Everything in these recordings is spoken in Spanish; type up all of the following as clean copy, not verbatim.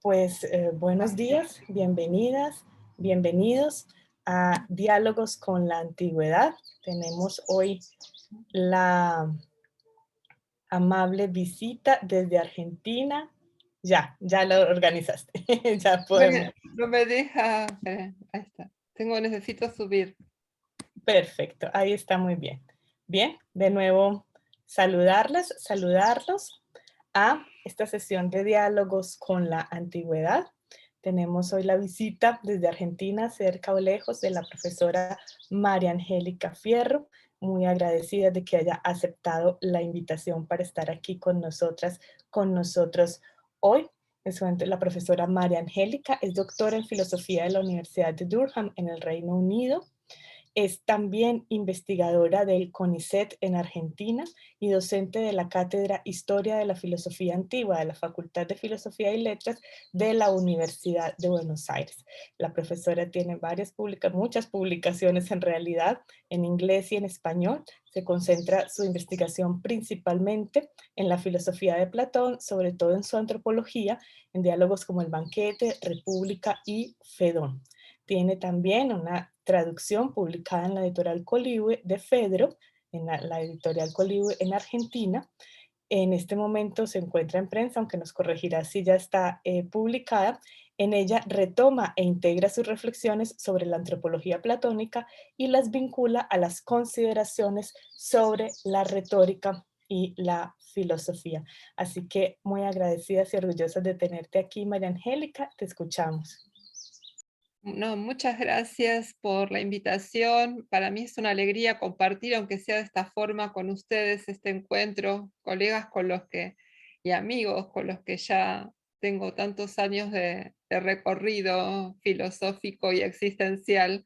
Pues buenos días, bienvenidas, bienvenidos a Diálogos con la Antigüedad. Tenemos hoy la amable visita desde Argentina. Ya lo organizaste, ya podemos. No me deja, ahí está. Necesito subir. Perfecto, ahí está muy bien. Bien, de nuevo saludarlos a esta sesión de diálogos con la antigüedad. Tenemos hoy la visita desde Argentina, cerca o lejos, de la profesora María Angélica Fierro, muy agradecida de que haya aceptado la invitación para estar aquí con nosotras, con nosotros hoy. La profesora María Angélica es doctora en filosofía de la Universidad de Durham en el Reino Unido. Es también investigadora del CONICET en Argentina y docente de la Cátedra Historia de la Filosofía Antigua de la Facultad de Filosofía y Letras de la Universidad de Buenos Aires. La profesora tiene muchas publicaciones en realidad, en inglés y en español. Se concentra su investigación principalmente en la filosofía de Platón, sobre todo en su antropología, en diálogos como El Banquete, República y Fedón. Tiene también una traducción publicada en la editorial Colihue de Fedro, en la editorial Colihue en Argentina. En este momento se encuentra en prensa, aunque nos corregirá si ya está publicada. En ella retoma e integra sus reflexiones sobre la antropología platónica y las vincula a las consideraciones sobre la retórica y la filosofía. Así que muy agradecidas y orgullosas de tenerte aquí, María Angélica. Te escuchamos. No, muchas gracias por la invitación. Para mí es una alegría compartir, aunque sea de esta forma, con ustedes este encuentro, colegas y amigos con los que ya tengo tantos años de recorrido filosófico y existencial.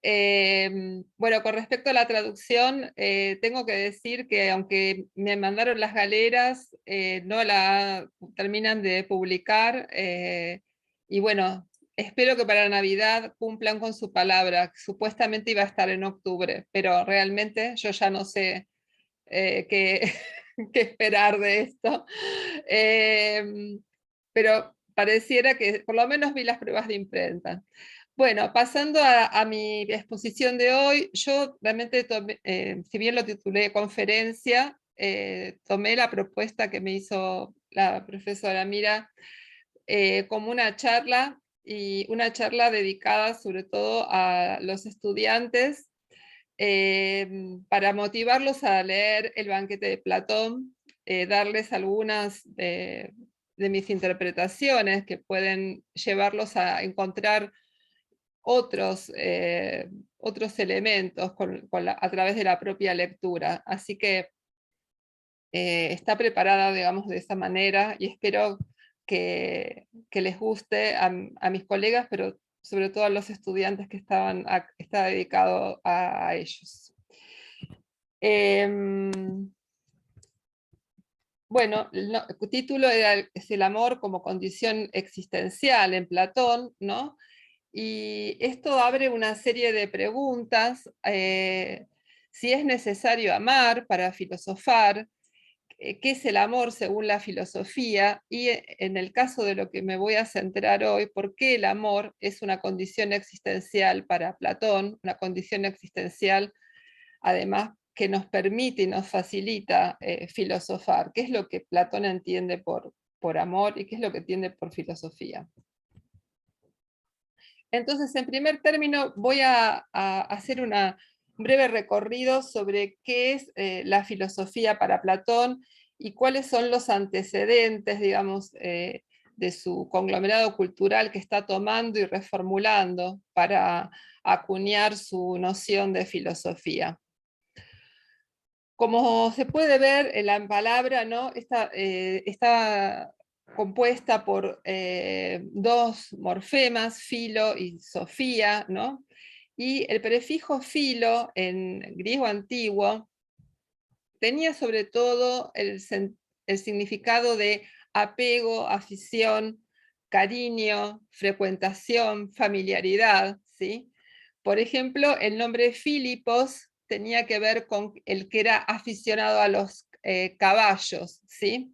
Bueno, con respecto a la traducción, tengo que decir que aunque me mandaron las galeras, no la terminan de publicar, y bueno, espero que para Navidad cumplan con su palabra. Supuestamente iba a estar en octubre, pero realmente yo ya no sé qué, qué esperar de esto. Pero pareciera que por lo menos vi las pruebas de imprenta. Bueno, pasando a mi exposición de hoy, yo realmente tomé, si bien lo titulé conferencia, tomé la propuesta que me hizo la profesora Mira como una charla, y una charla dedicada sobre todo a los estudiantes, para motivarlos a leer El banquete de Platón, darles algunas de mis interpretaciones que pueden llevarlos a encontrar otros, otros elementos a través de la propia lectura. Así que está preparada, digamos, de esa manera, y espero que les guste a mis colegas, pero sobre todo a los estudiantes que está dedicado a ellos. Bueno, el título es el amor como condición existencial en Platón, ¿no? Y esto abre una serie de preguntas. Si es necesario amar para filosofar, qué es el amor según la filosofía, y en el caso de lo que me voy a centrar hoy, por qué el amor es una condición existencial para Platón, una condición existencial además que nos permite y nos facilita filosofar, qué es lo que Platón entiende por amor y qué es lo que entiende por filosofía. Entonces, en primer término, voy a hacer un breve recorrido sobre qué es la filosofía para Platón y cuáles son los antecedentes, digamos, de su conglomerado cultural que está tomando y reformulando para acuñar su noción de filosofía. Como se puede ver en la palabra, ¿no? Está compuesta por dos morfemas, filo y sofía, ¿no? Y el prefijo filo en griego antiguo tenía sobre todo el significado de apego, afición, cariño, frecuentación, familiaridad, ¿sí? Por ejemplo, el nombre Filipos tenía que ver con el que era aficionado a los caballos, ¿sí?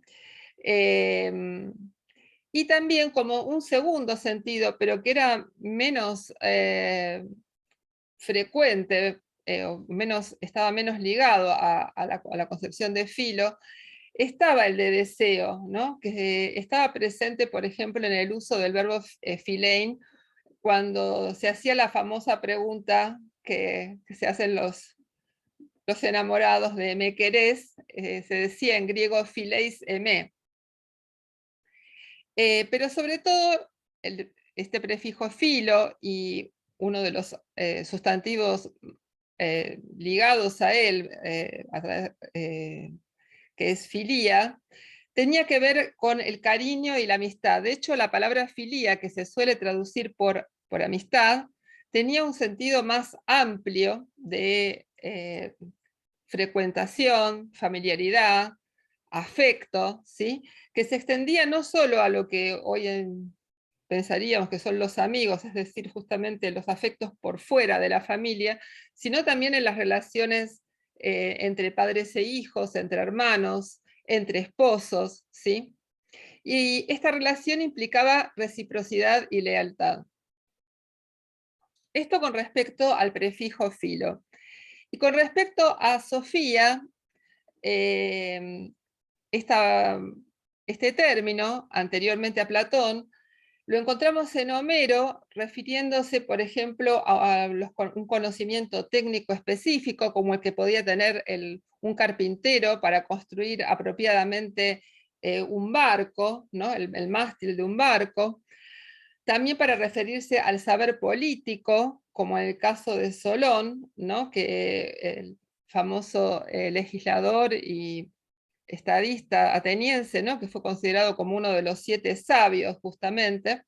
Y también como un segundo sentido, pero que era menos frecuente, estaba menos ligado a la concepción de filo, estaba el de deseo, ¿no? Que estaba presente, por ejemplo, en el uso del verbo philein, cuando se hacía la famosa pregunta que se hacen los enamorados de ¿me querés? Se decía en griego phileis eme. Pero sobre todo, este prefijo filo y uno de los sustantivos ligados a él, que es filía, tenía que ver con el cariño y la amistad. De hecho, la palabra filía, que se suele traducir por amistad, tenía un sentido más amplio de frecuentación, familiaridad, afecto, ¿sí? Que se extendía no solo a lo que pensaríamos que son los amigos, es decir, justamente los afectos por fuera de la familia, sino también en las relaciones entre padres e hijos, entre hermanos, entre esposos, ¿sí? Y esta relación implicaba reciprocidad y lealtad. Esto con respecto al prefijo filo. Y con respecto a Sofía, este término, anteriormente a Platón, lo encontramos en Homero refiriéndose, por ejemplo, a un conocimiento técnico específico, como el que podía tener un carpintero para construir apropiadamente un barco, ¿no? el mástil de un barco. También para referirse al saber político, como en el caso de Solón, ¿no? Que el famoso legislador y estadista ateniense, ¿no? Que fue considerado como uno de los 7 sabios, justamente.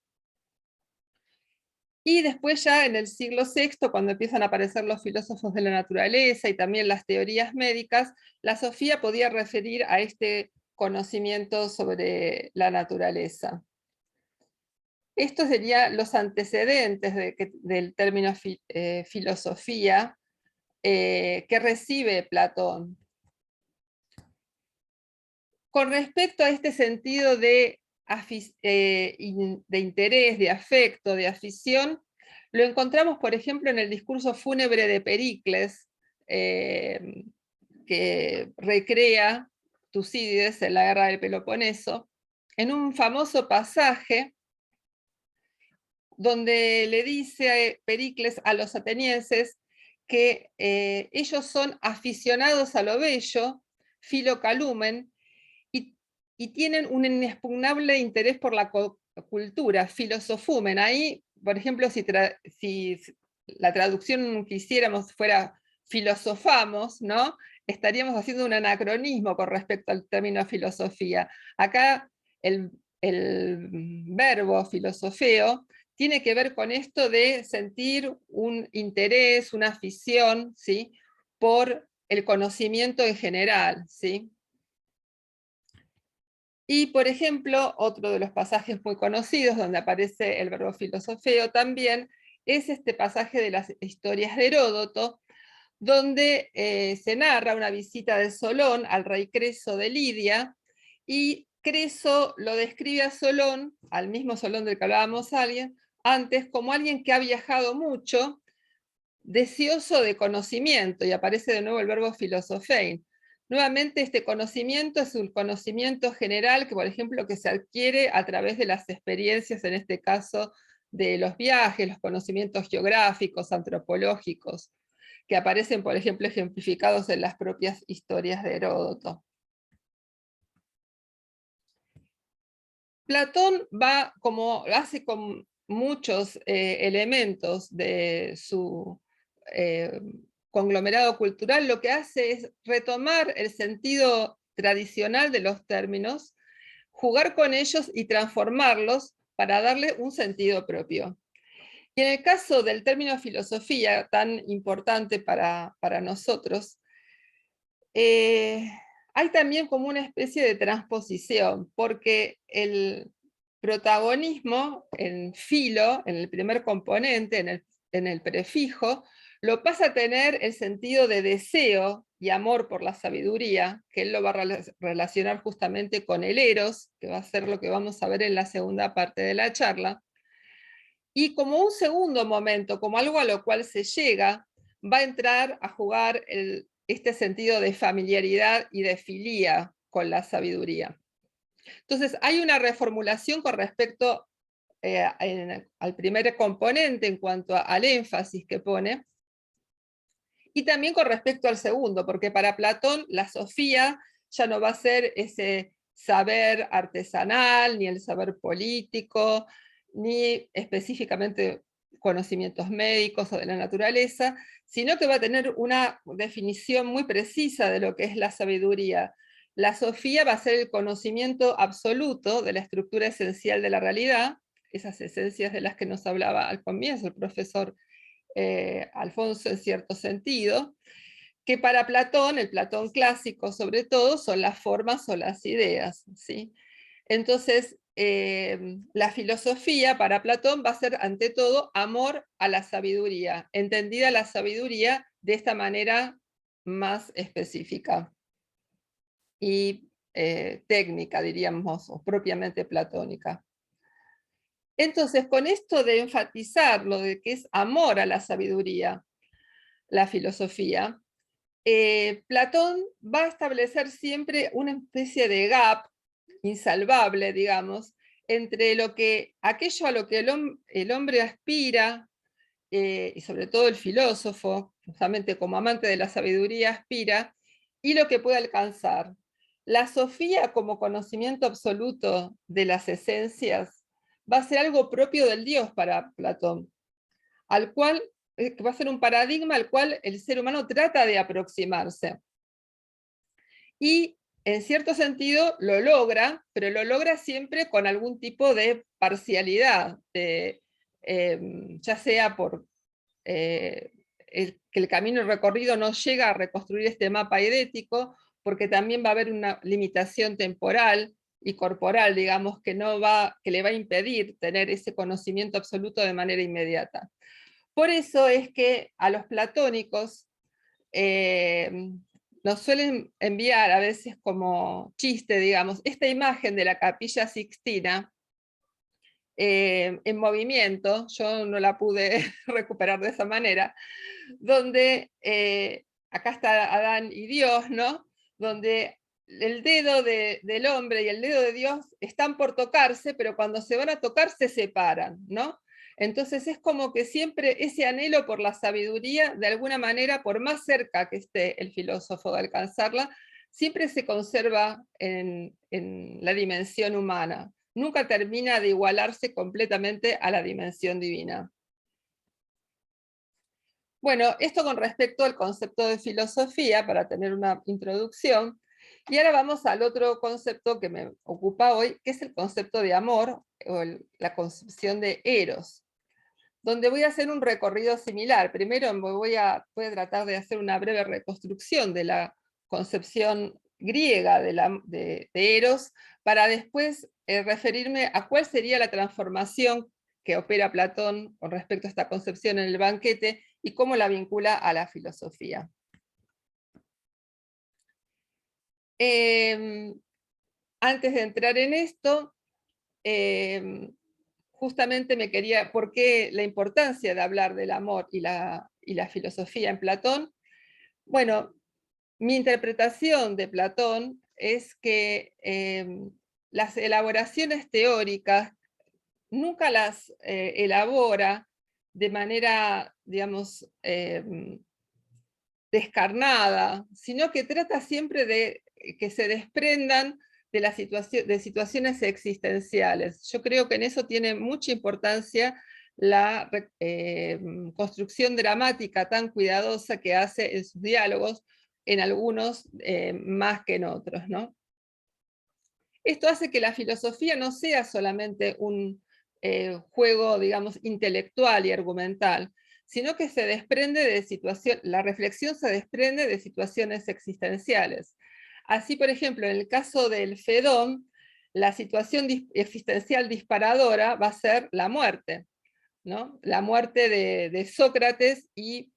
Y después ya en el siglo VI, cuando empiezan a aparecer los filósofos de la naturaleza y también las teorías médicas, la sofía podía referir a este conocimiento sobre la naturaleza. Estos serían los antecedentes del término filosofía que recibe Platón. Con respecto a este sentido de interés, de afecto, de afición, lo encontramos, por ejemplo, en el discurso fúnebre de Pericles, que recrea Tucídides en la guerra del Peloponeso, en un famoso pasaje donde le dice Pericles a los atenienses que ellos son aficionados a lo bello, filocalumen, y tienen un inexpugnable interés por la cultura, filosofumen. Ahí, por ejemplo, si la traducción que hiciéramos fuera filosofamos, ¿no? Estaríamos haciendo un anacronismo con respecto al término filosofía. Acá el verbo filosofeo tiene que ver con esto de sentir un interés, una afición, ¿sí? Por el conocimiento en general, ¿sí? Y, por ejemplo, otro de los pasajes muy conocidos donde aparece el verbo filosofeo también es este pasaje de las historias de Heródoto, donde se narra una visita de Solón al rey Creso de Lidia, y Creso lo describe a Solón, al mismo Solón del que hablábamos antes, como alguien que ha viajado mucho, deseoso de conocimiento, y aparece de nuevo el verbo filosofein. Nuevamente, este conocimiento es un conocimiento general que, por ejemplo, que se adquiere a través de las experiencias, en este caso, de los viajes, los conocimientos geográficos, antropológicos, que aparecen, por ejemplo, ejemplificados en las propias historias de Heródoto. Platón hace con muchos elementos de su conglomerado cultural, lo que hace es retomar el sentido tradicional de los términos, jugar con ellos y transformarlos para darle un sentido propio. Y en el caso del término filosofía, tan importante para nosotros, hay también como una especie de transposición, porque el protagonismo en filo, en el primer componente, en el prefijo, lo pasa a tener el sentido de deseo y amor por la sabiduría, que él lo va a relacionar justamente con el eros, que va a ser lo que vamos a ver en la segunda parte de la charla. Y como un segundo momento, como algo a lo cual se llega, va a entrar a jugar este sentido de familiaridad y de filía con la sabiduría. Entonces, hay una reformulación con respecto al primer componente en cuanto al énfasis que pone, y también con respecto al segundo, porque para Platón la sofía ya no va a ser ese saber artesanal, ni el saber político, ni específicamente conocimientos médicos o de la naturaleza, sino que va a tener una definición muy precisa de lo que es la sabiduría. La sofía va a ser el conocimiento absoluto de la estructura esencial de la realidad, esas esencias de las que nos hablaba al comienzo el profesor Alfonso en cierto sentido, que para Platón, el Platón clásico sobre todo, son las formas o las ideas, ¿sí? Entonces, la filosofía para Platón va a ser ante todo amor a la sabiduría, entendida la sabiduría de esta manera más específica y técnica, diríamos, o propiamente platónica. Entonces, con esto de enfatizar lo de que es amor a la sabiduría, la filosofía, Platón va a establecer siempre una especie de gap insalvable, digamos, entre aquello a lo que el hombre aspira, y sobre todo el filósofo, justamente como amante de la sabiduría aspira, y lo que puede alcanzar. La sofía como conocimiento absoluto de las esencias va a ser algo propio del Dios para Platón, al cual va a ser un paradigma al cual el ser humano trata de aproximarse. Y en cierto sentido lo logra, pero lo logra siempre con algún tipo de parcialidad, ya sea por que el camino recorrido no llega a reconstruir este mapa idético, porque también va a haber una limitación temporal y corporal, digamos, que le va a impedir tener ese conocimiento absoluto de manera inmediata. Por eso es que a los platónicos nos suelen enviar a veces como chiste, digamos, esta imagen de la Capilla Sixtina en movimiento, yo no la pude recuperar de esa manera, donde acá está Adán y Dios, ¿no? Donde el dedo del hombre y el dedo de Dios están por tocarse, pero cuando se van a tocar se separan, ¿no? Entonces es como que siempre ese anhelo por la sabiduría, de alguna manera, por más cerca que esté el filósofo de alcanzarla, siempre se conserva en la dimensión humana. Nunca termina de igualarse completamente a la dimensión divina. Bueno, esto con respecto al concepto de filosofía, para tener una introducción. Y ahora vamos al otro concepto que me ocupa hoy, que es el concepto de amor, o la concepción de eros, donde voy a hacer un recorrido similar. Primero voy a tratar de hacer una breve reconstrucción de la concepción griega de eros, para después referirme a cuál sería la transformación que opera Platón con respecto a esta concepción en el banquete y cómo la vincula a la filosofía. Antes de entrar en esto, justamente ¿por qué la importancia de hablar del amor y la filosofía en Platón? Bueno, mi interpretación de Platón es que las elaboraciones teóricas nunca las elabora de manera, digamos, descarnada, sino que trata siempre de que se desprendan de situaciones existenciales. Yo creo que en eso tiene mucha importancia la construcción dramática tan cuidadosa que hace en sus diálogos, en algunos más que en otros, ¿no? Esto hace que la filosofía no sea solamente un juego, digamos, intelectual y argumental, sino que se desprende de la reflexión se desprende de situaciones existenciales. Así, por ejemplo, en el caso del Fedón, la situación existencial disparadora va a ser la muerte, ¿no? La muerte de Sócrates y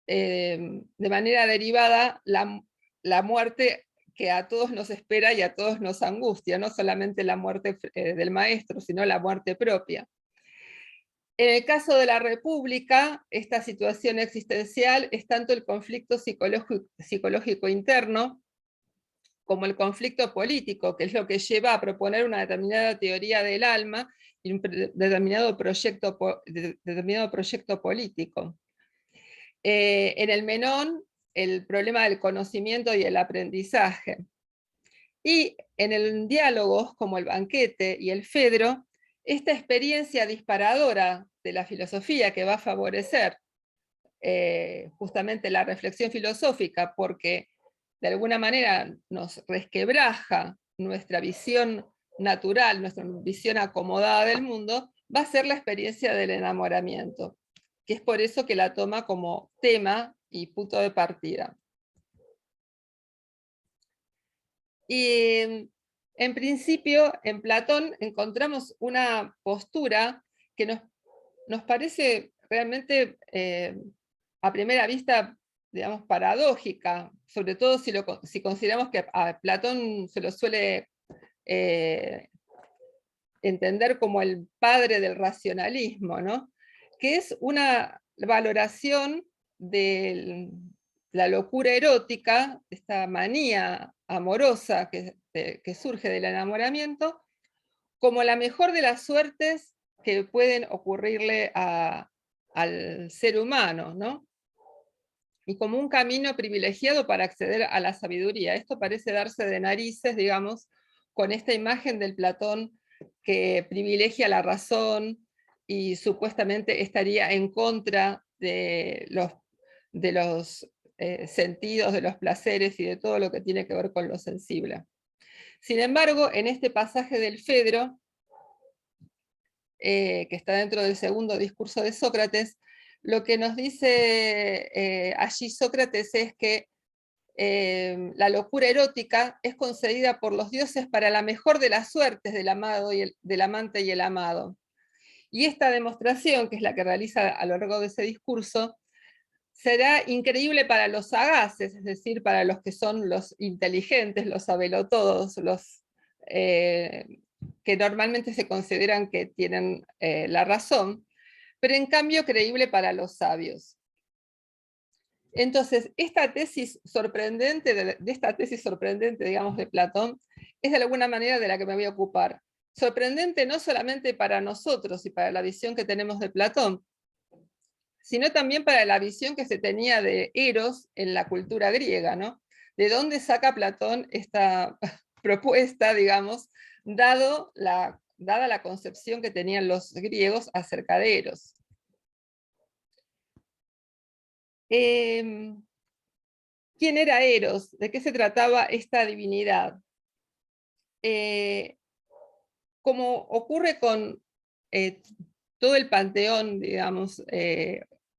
de manera derivada la muerte que a todos nos espera y a todos nos angustia, no solamente la muerte del maestro, sino la muerte propia. En el caso de la República, esta situación existencial es tanto el conflicto psicológico interno como el conflicto político, que es lo que lleva a proponer una determinada teoría del alma y un determinado proyecto político. En el Menón, el problema del conocimiento y el aprendizaje. Y en el diálogos como el Banquete y el Fedro, esta experiencia disparadora de la filosofía que va a favorecer justamente la reflexión filosófica, porque de alguna manera nos resquebraja nuestra visión natural, nuestra visión acomodada del mundo, va a ser la experiencia del enamoramiento, que es por eso que la toma como tema y punto de partida. Y en principio, en Platón encontramos una postura que nos parece realmente, a primera vista, digamos, paradójica, sobre todo si consideramos que a Platón se lo suele entender como el padre del racionalismo, ¿no? Que es una valoración de la locura erótica, esta manía amorosa que surge del enamoramiento, como la mejor de las suertes que pueden ocurrirle al ser humano, ¿no? Y como un camino privilegiado para acceder a la sabiduría. Esto parece darse de narices, digamos, con esta imagen del Platón que privilegia la razón y supuestamente estaría en contra de los sentidos, de los placeres y de todo lo que tiene que ver con lo sensible. Sin embargo, en este pasaje del Fedro, que está dentro del segundo discurso de Sócrates, lo que nos dice allí Sócrates es que la locura erótica es concedida por los dioses para la mejor de las suertes del amado y del amante y el amado. Y esta demostración, que es la que realiza a lo largo de ese discurso, será increíble para los sagaces, es decir, para los que son los inteligentes, los sabelotodos, los que normalmente se consideran que tienen la razón, pero en cambio creíble para los sabios. Entonces, esta tesis sorprendente, de esta tesis sorprendente, digamos, de Platón, es de alguna manera de la que me voy a ocupar. Sorprendente no solamente para nosotros y para la visión que tenemos de Platón, sino también para la visión que se tenía de Eros en la cultura griega, ¿no? ¿De dónde saca Platón esta propuesta, digamos, dada la concepción que tenían los griegos acerca de Eros? ¿Quién era Eros? ¿De qué se trataba esta divinidad? Como ocurre con todo el panteón, digamos,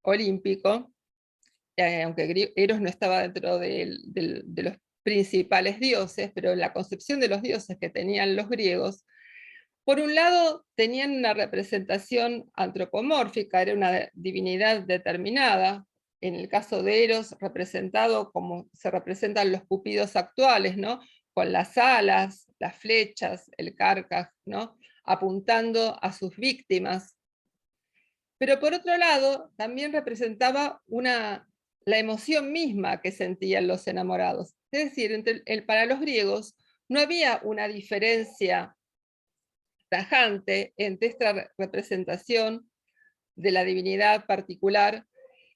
olímpico, aunque Eros no estaba dentro de los principales dioses, pero la concepción de los dioses que tenían los griegos, por un lado tenían una representación antropomórfica, era una divinidad determinada, en el caso de Eros representado como se representan los cupidos actuales, ¿no? Con las alas, las flechas, el carcaj, ¿no? Apuntando a sus víctimas. Pero por otro lado, también representaba la emoción misma que sentían los enamorados. Es decir, para los griegos no había una diferencia tajante entre esta representación de la divinidad particular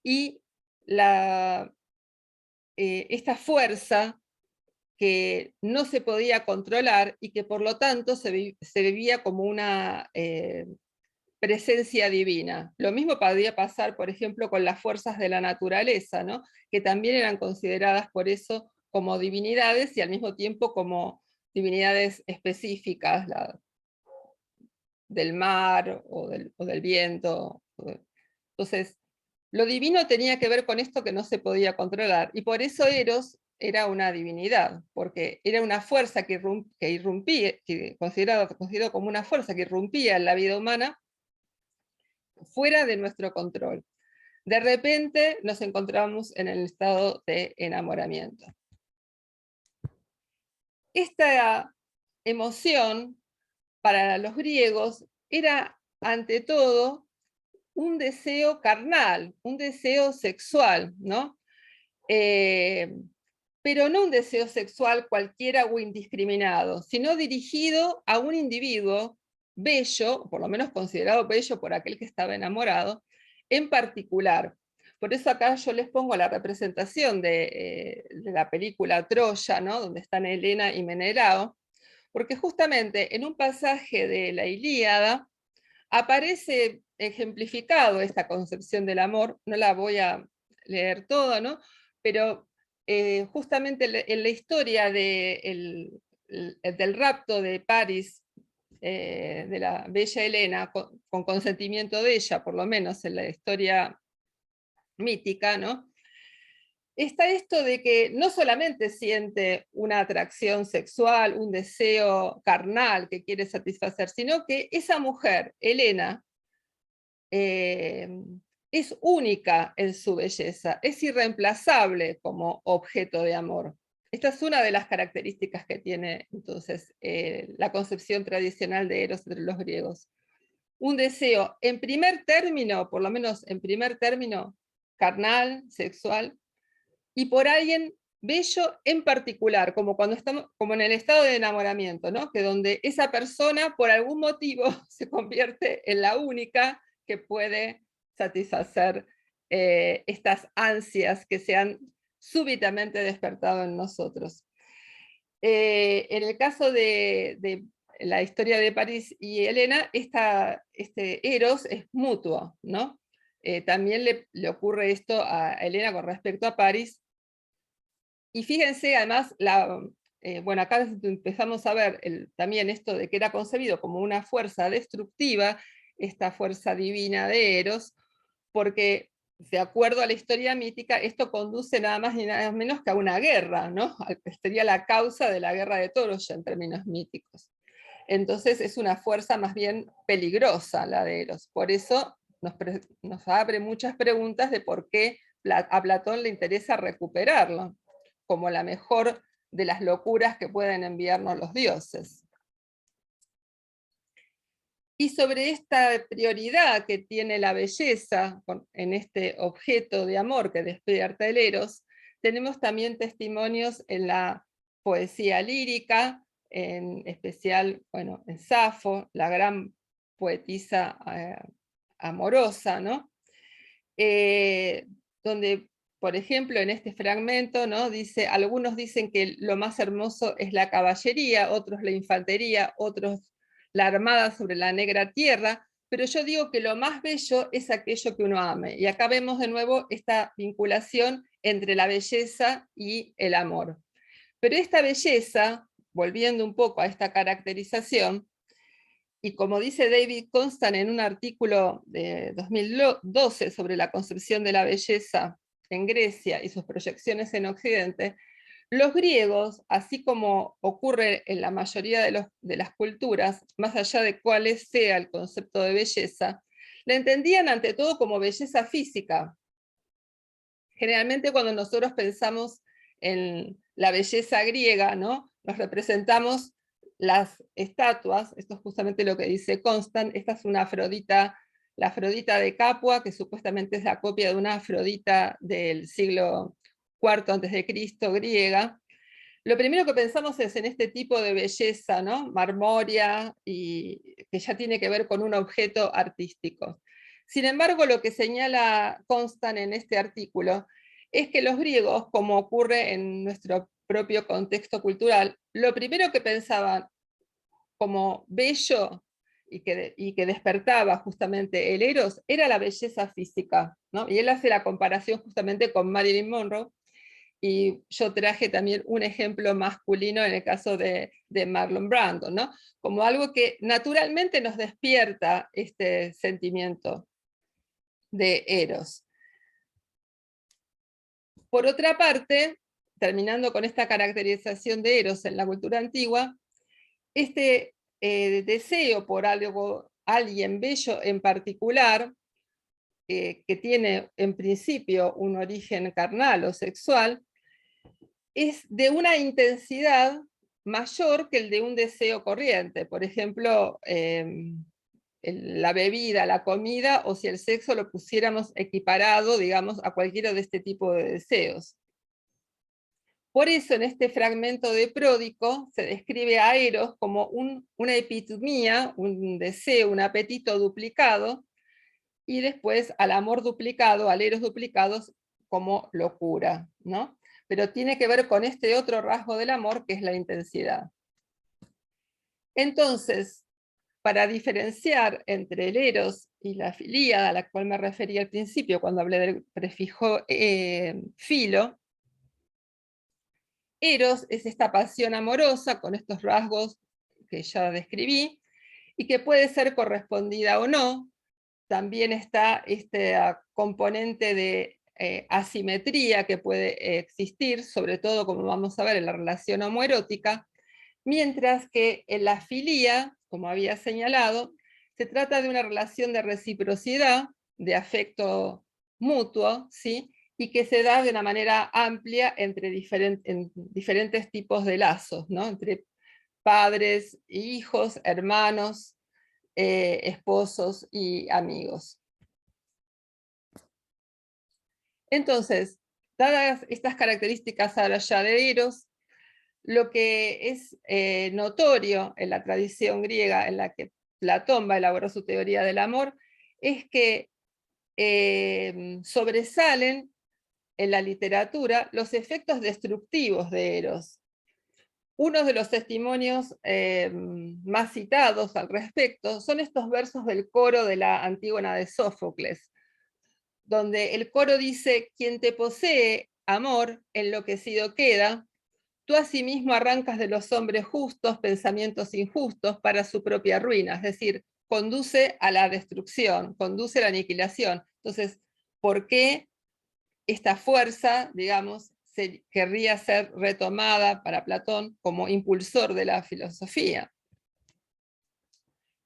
y esta fuerza que no se podía controlar y que por lo tanto se vivía como una presencia divina. Lo mismo podía pasar, por ejemplo, con las fuerzas de la naturaleza, ¿no? Que también eran consideradas por eso como divinidades y al mismo tiempo como divinidades específicas, del mar o del viento. Entonces, lo divino tenía que ver con esto que no se podía controlar, y por eso Eros era una divinidad, porque era una fuerza que irrumpía, considerado como una fuerza que irrumpía en la vida humana fuera de nuestro control. de repente nos encontramos en el estado de enamoramiento. Esta emoción para los griegos era ante todo un deseo carnal, un deseo sexual, ¿no? Pero no un deseo sexual cualquiera o indiscriminado, sino dirigido a un individuo bello, por lo menos considerado bello por aquel que estaba enamorado, en particular. Por eso acá yo les pongo la representación de la película Troya, ¿no? Donde están Helena y Menelao, porque justamente en un pasaje de la Ilíada aparece ejemplificado esta concepción del amor. No la voy a leer toda, ¿no? Pero justamente en la historia del rapto de París, de la bella Helena, con consentimiento de ella, por lo menos en la historia mítica, ¿no? Está esto de que no solamente siente una atracción sexual, un deseo carnal que quiere satisfacer, sino que esa mujer, Helena, es única en su belleza, es irreemplazable como objeto de amor. Esta es una de las características que tiene entonces la concepción tradicional de Eros entre los griegos. Un deseo, en primer término, por lo menos en primer término, carnal, sexual, y por alguien bello en particular, como cuando estamos como en el estado de enamoramiento, ¿no? Que donde esa persona por algún motivo se convierte en la única que puede satisfacer estas ansias que se han súbitamente despertado en nosotros. En el caso de la historia de París y Helena, este Eros es mutuo, ¿no? También le ocurre esto a Helena con respecto a París. Y fíjense, además, bueno, acá empezamos a ver también esto de que era concebido como una fuerza destructiva, esta fuerza divina de Eros, porque de acuerdo a la historia mítica, esto conduce nada más ni nada menos que a una guerra, ¿no? Sería la causa de la guerra de Troya en términos míticos. Entonces es una fuerza más bien peligrosa la de Eros. Por eso nos abre muchas preguntas de por qué a Platón le interesa recuperarlo como la mejor de las locuras que pueden enviarnos los dioses. Y sobre esta prioridad que tiene la belleza en este objeto de amor que despierta el Eros, tenemos también testimonios en la poesía lírica, en especial, bueno, en Safo, la gran poetisa amorosa, ¿no? Donde, por ejemplo, en este fragmento, ¿no? Dice, algunos dicen que lo más hermoso es la caballería, otros la infantería, otros la armada sobre la negra tierra, pero yo digo que lo más bello es aquello que uno ame. Y acá vemos de nuevo esta vinculación entre la belleza y el amor. Pero esta belleza, volviendo un poco a esta caracterización, y como dice David Constant en un artículo de 2012 sobre la concepción de la belleza en Grecia y sus proyecciones en Occidente, los griegos, así como ocurre en la mayoría de las culturas, más allá de cuál sea el concepto de belleza, la entendían ante todo como belleza física. Generalmente cuando nosotros pensamos en la belleza griega, ¿no? Nos representamos las estatuas, esto es justamente lo que dice Constant, esta es una Afrodita, la Afrodita de Capua, que supuestamente es la copia de una Afrodita del siglo IV a.C. griega. Lo primero que pensamos es en este tipo de belleza, ¿no? Marmórea, y que ya tiene que ver con un objeto artístico. Sin embargo, lo que señala Constant en este artículo es que los griegos, como ocurre en nuestro propio contexto cultural, lo primero que pensaban como bello y que despertaba justamente el Eros era la belleza física, ¿no? Y él hace la comparación justamente con Marilyn Monroe, y yo traje también un ejemplo masculino en el caso de Marlon Brando, ¿no? Como algo que naturalmente nos despierta este sentimiento de Eros. Por otra parte, terminando con esta caracterización de Eros en la cultura antigua, este deseo por alguien bello en particular que tiene en principio un origen carnal o sexual, es de una intensidad mayor que el de un deseo corriente. Por ejemplo, la bebida, la comida, o si el sexo lo pusiéramos equiparado, digamos, a cualquiera de este tipo de deseos. Por eso en este fragmento de Pródico se describe a Eros como una epitomía, un deseo, un apetito duplicado, y después al amor duplicado, al Eros duplicado, como locura, ¿no? Pero tiene que ver con este otro rasgo del amor, que es la intensidad. Entonces, para diferenciar entre el Eros y la filía, a la cual me referí al principio cuando hablé del prefijo filo, Eros es esta pasión amorosa con estos rasgos que ya describí, y que puede ser correspondida o no. También está este componente de asimetría que puede existir, sobre todo, como vamos a ver, en la relación homoerótica, mientras que en la filía, como había señalado, se trata de una relación de reciprocidad, de afecto mutuo, ¿sí? Y que se da de una manera amplia entre diferentes tipos de lazos, ¿no? Entre padres, hijos, hermanos, esposos y amigos. Entonces, dadas estas características ahora ya de Eros, lo que es notorio en la tradición griega en la que Platón elaboró su teoría del amor, es que sobresalen en la literatura los efectos destructivos de Eros. Uno de los testimonios más citados al respecto son estos versos del coro de la Antígona de Sófocles, donde el coro dice: quien te posee, amor, enloquecido queda, tú asimismo arrancas de los hombres justos pensamientos injustos para su propia ruina, es decir, conduce a la destrucción, conduce a la aniquilación. Entonces, ¿por qué esta fuerza, digamos, querría ser retomada para Platón como impulsor de la filosofía?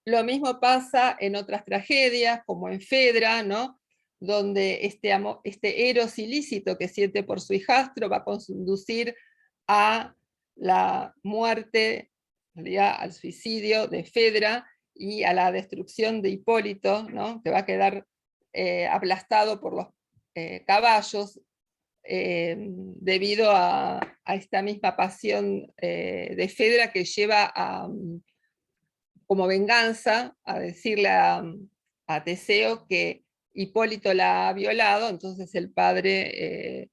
Lo mismo pasa en otras tragedias, como en Fedra, ¿no? Donde este Eros ilícito que siente por su hijastro va a conducir a la muerte, al suicidio de Fedra y a la destrucción de Hipólito, ¿no? Que va a quedar aplastado por los caballos debido a esta misma pasión de Fedra que lleva como venganza a decirle a Teseo que Hipólito la ha violado. Entonces el padre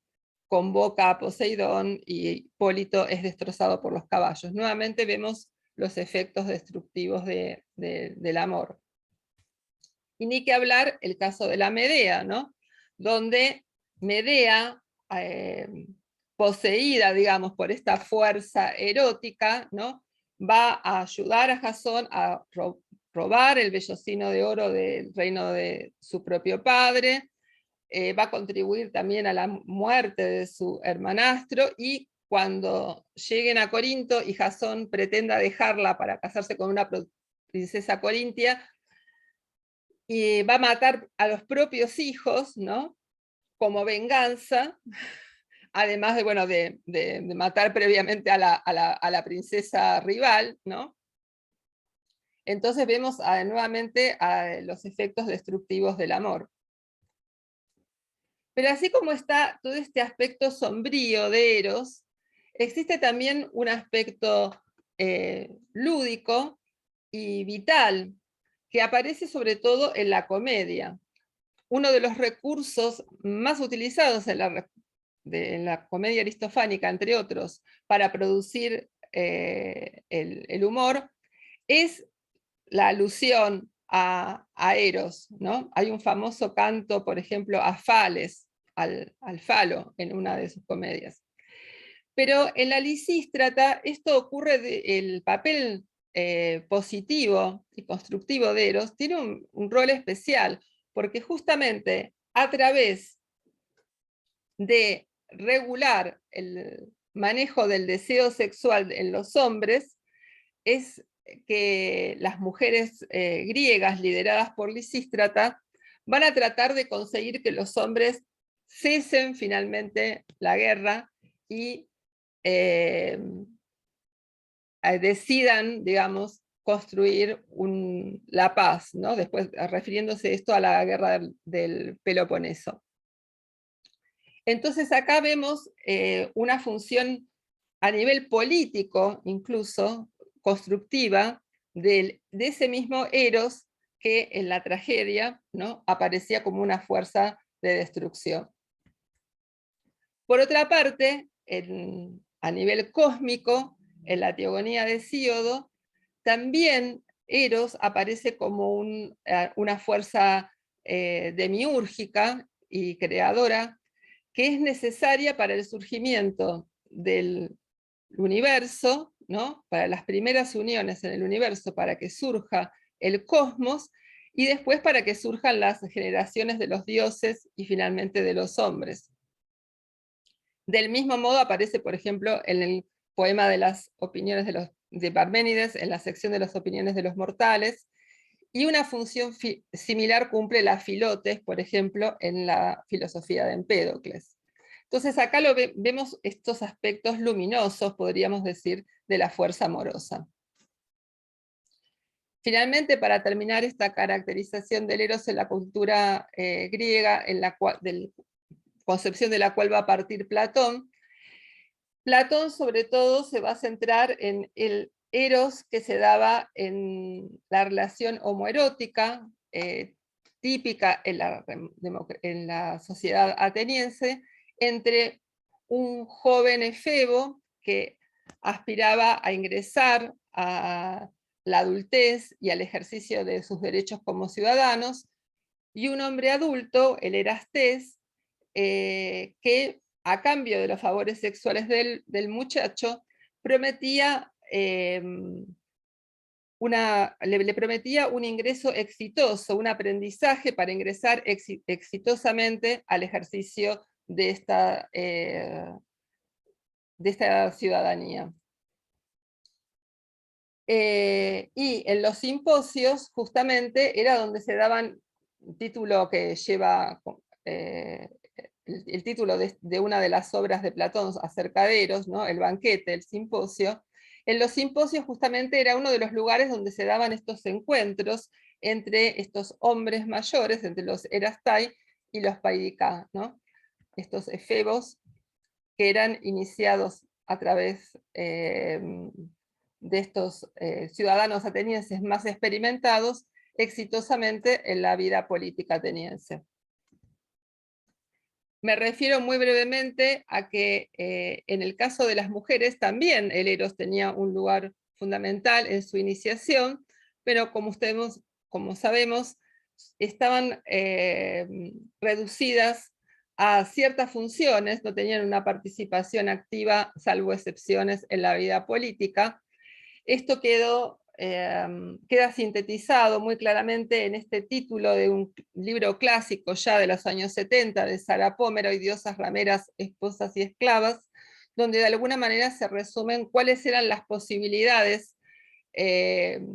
convoca a Poseidón y Hipólito es destrozado por los caballos. Nuevamente vemos los efectos destructivos del amor. Y ni que hablar el caso de la Medea, ¿no? Donde Medea, poseída, digamos, por esta fuerza erótica, ¿no? Va a ayudar a Jasón a robar el vellocino de oro del reino de su propio padre, va a contribuir también a la muerte de su hermanastro, y cuando lleguen a Corinto y Jasón pretenda dejarla para casarse con una princesa corintia, y va a matar a los propios hijos, ¿no? Como venganza, además de, bueno, de matar previamente a la princesa rival, ¿no? Entonces vemos nuevamente los efectos destructivos del amor. Pero así como está todo este aspecto sombrío de Eros, existe también un aspecto lúdico y vital, que aparece sobre todo en la comedia. Uno de los recursos más utilizados en la comedia aristofánica, entre otros, para producir el humor, es la alusión a Eros, ¿no? Hay un famoso canto, por ejemplo, a Fales, al falo, en una de sus comedias. Pero en la Lisístrata esto ocurre, el papel positivo y constructivo de Eros tiene un rol especial, porque justamente a través de regular el manejo del deseo sexual en los hombres, es que las mujeres griegas lideradas por Lisístrata van a tratar de conseguir que los hombres cesen finalmente la guerra y decidan, digamos, construir la paz, ¿no? Después, refiriéndose esto a la guerra del Peloponeso. Entonces acá vemos una función a nivel político, incluso constructiva, de ese mismo Eros que en la tragedia, ¿no?, aparecía como una fuerza de destrucción. Por otra parte, a nivel cósmico, en la teogonía de Hesíodo, también Eros aparece como una fuerza demiúrgica y creadora que es necesaria para el surgimiento del universo, ¿no?, para las primeras uniones en el universo, para que surja el cosmos, y después para que surjan las generaciones de los dioses y finalmente de los hombres. Del mismo modo aparece, por ejemplo, en el poema de las opiniones de Parménides, en la sección de las opiniones de los mortales, y una función similar cumple la Filotes, por ejemplo, en la filosofía de Empédocles. Entonces acá vemos estos aspectos luminosos, podríamos decir, de la fuerza amorosa. Finalmente, para terminar esta caracterización del Eros en la cultura griega, concepción de la cual va a partir Platón, Platón sobre todo se va a centrar en el Eros que se daba en la relación homoerótica, típica en la sociedad ateniense, entre un joven efebo que aspiraba a ingresar a la adultez y al ejercicio de sus derechos como ciudadanos, y un hombre adulto, el Erastés, que a cambio de los favores sexuales del muchacho, prometía, le prometía un ingreso exitoso, un aprendizaje para ingresar exitosamente al ejercicio de esta ciudadanía. Y en los simposios, justamente, era donde se daban un título que lleva el título de una de las obras de Platón acerca de Eros, ¿no?, el banquete, el simposio. En los simposios justamente era uno de los lugares donde se daban estos encuentros entre estos hombres mayores, entre los erastai y los paidicá, ¿no?, estos efebos que eran iniciados a través de estos ciudadanos atenienses más experimentados exitosamente en la vida política ateniense. Me refiero muy brevemente a que en el caso de las mujeres también el Eros tenía un lugar fundamental en su iniciación, pero como sabemos, estaban reducidas a ciertas funciones, no tenían una participación activa, salvo excepciones en la vida política. Esto queda sintetizado muy claramente en este título de un libro clásico ya de los años 70 de Sara Pomeroy, Diosas, rameras, esposas y esclavas, donde de alguna manera se resumen cuáles eran las posibilidades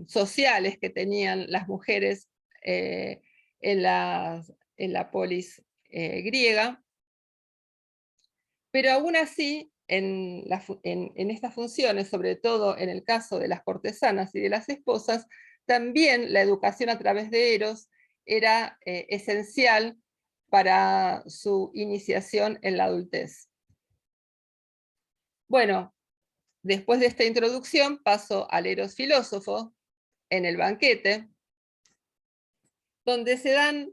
sociales que tenían las mujeres en la polis griega, pero aún así, en estas funciones, sobre todo en el caso de las cortesanas y de las esposas, también la educación a través de Eros era esencial para su iniciación en la adultez. Bueno, después de esta introducción paso al Eros filósofo en el banquete, donde se dan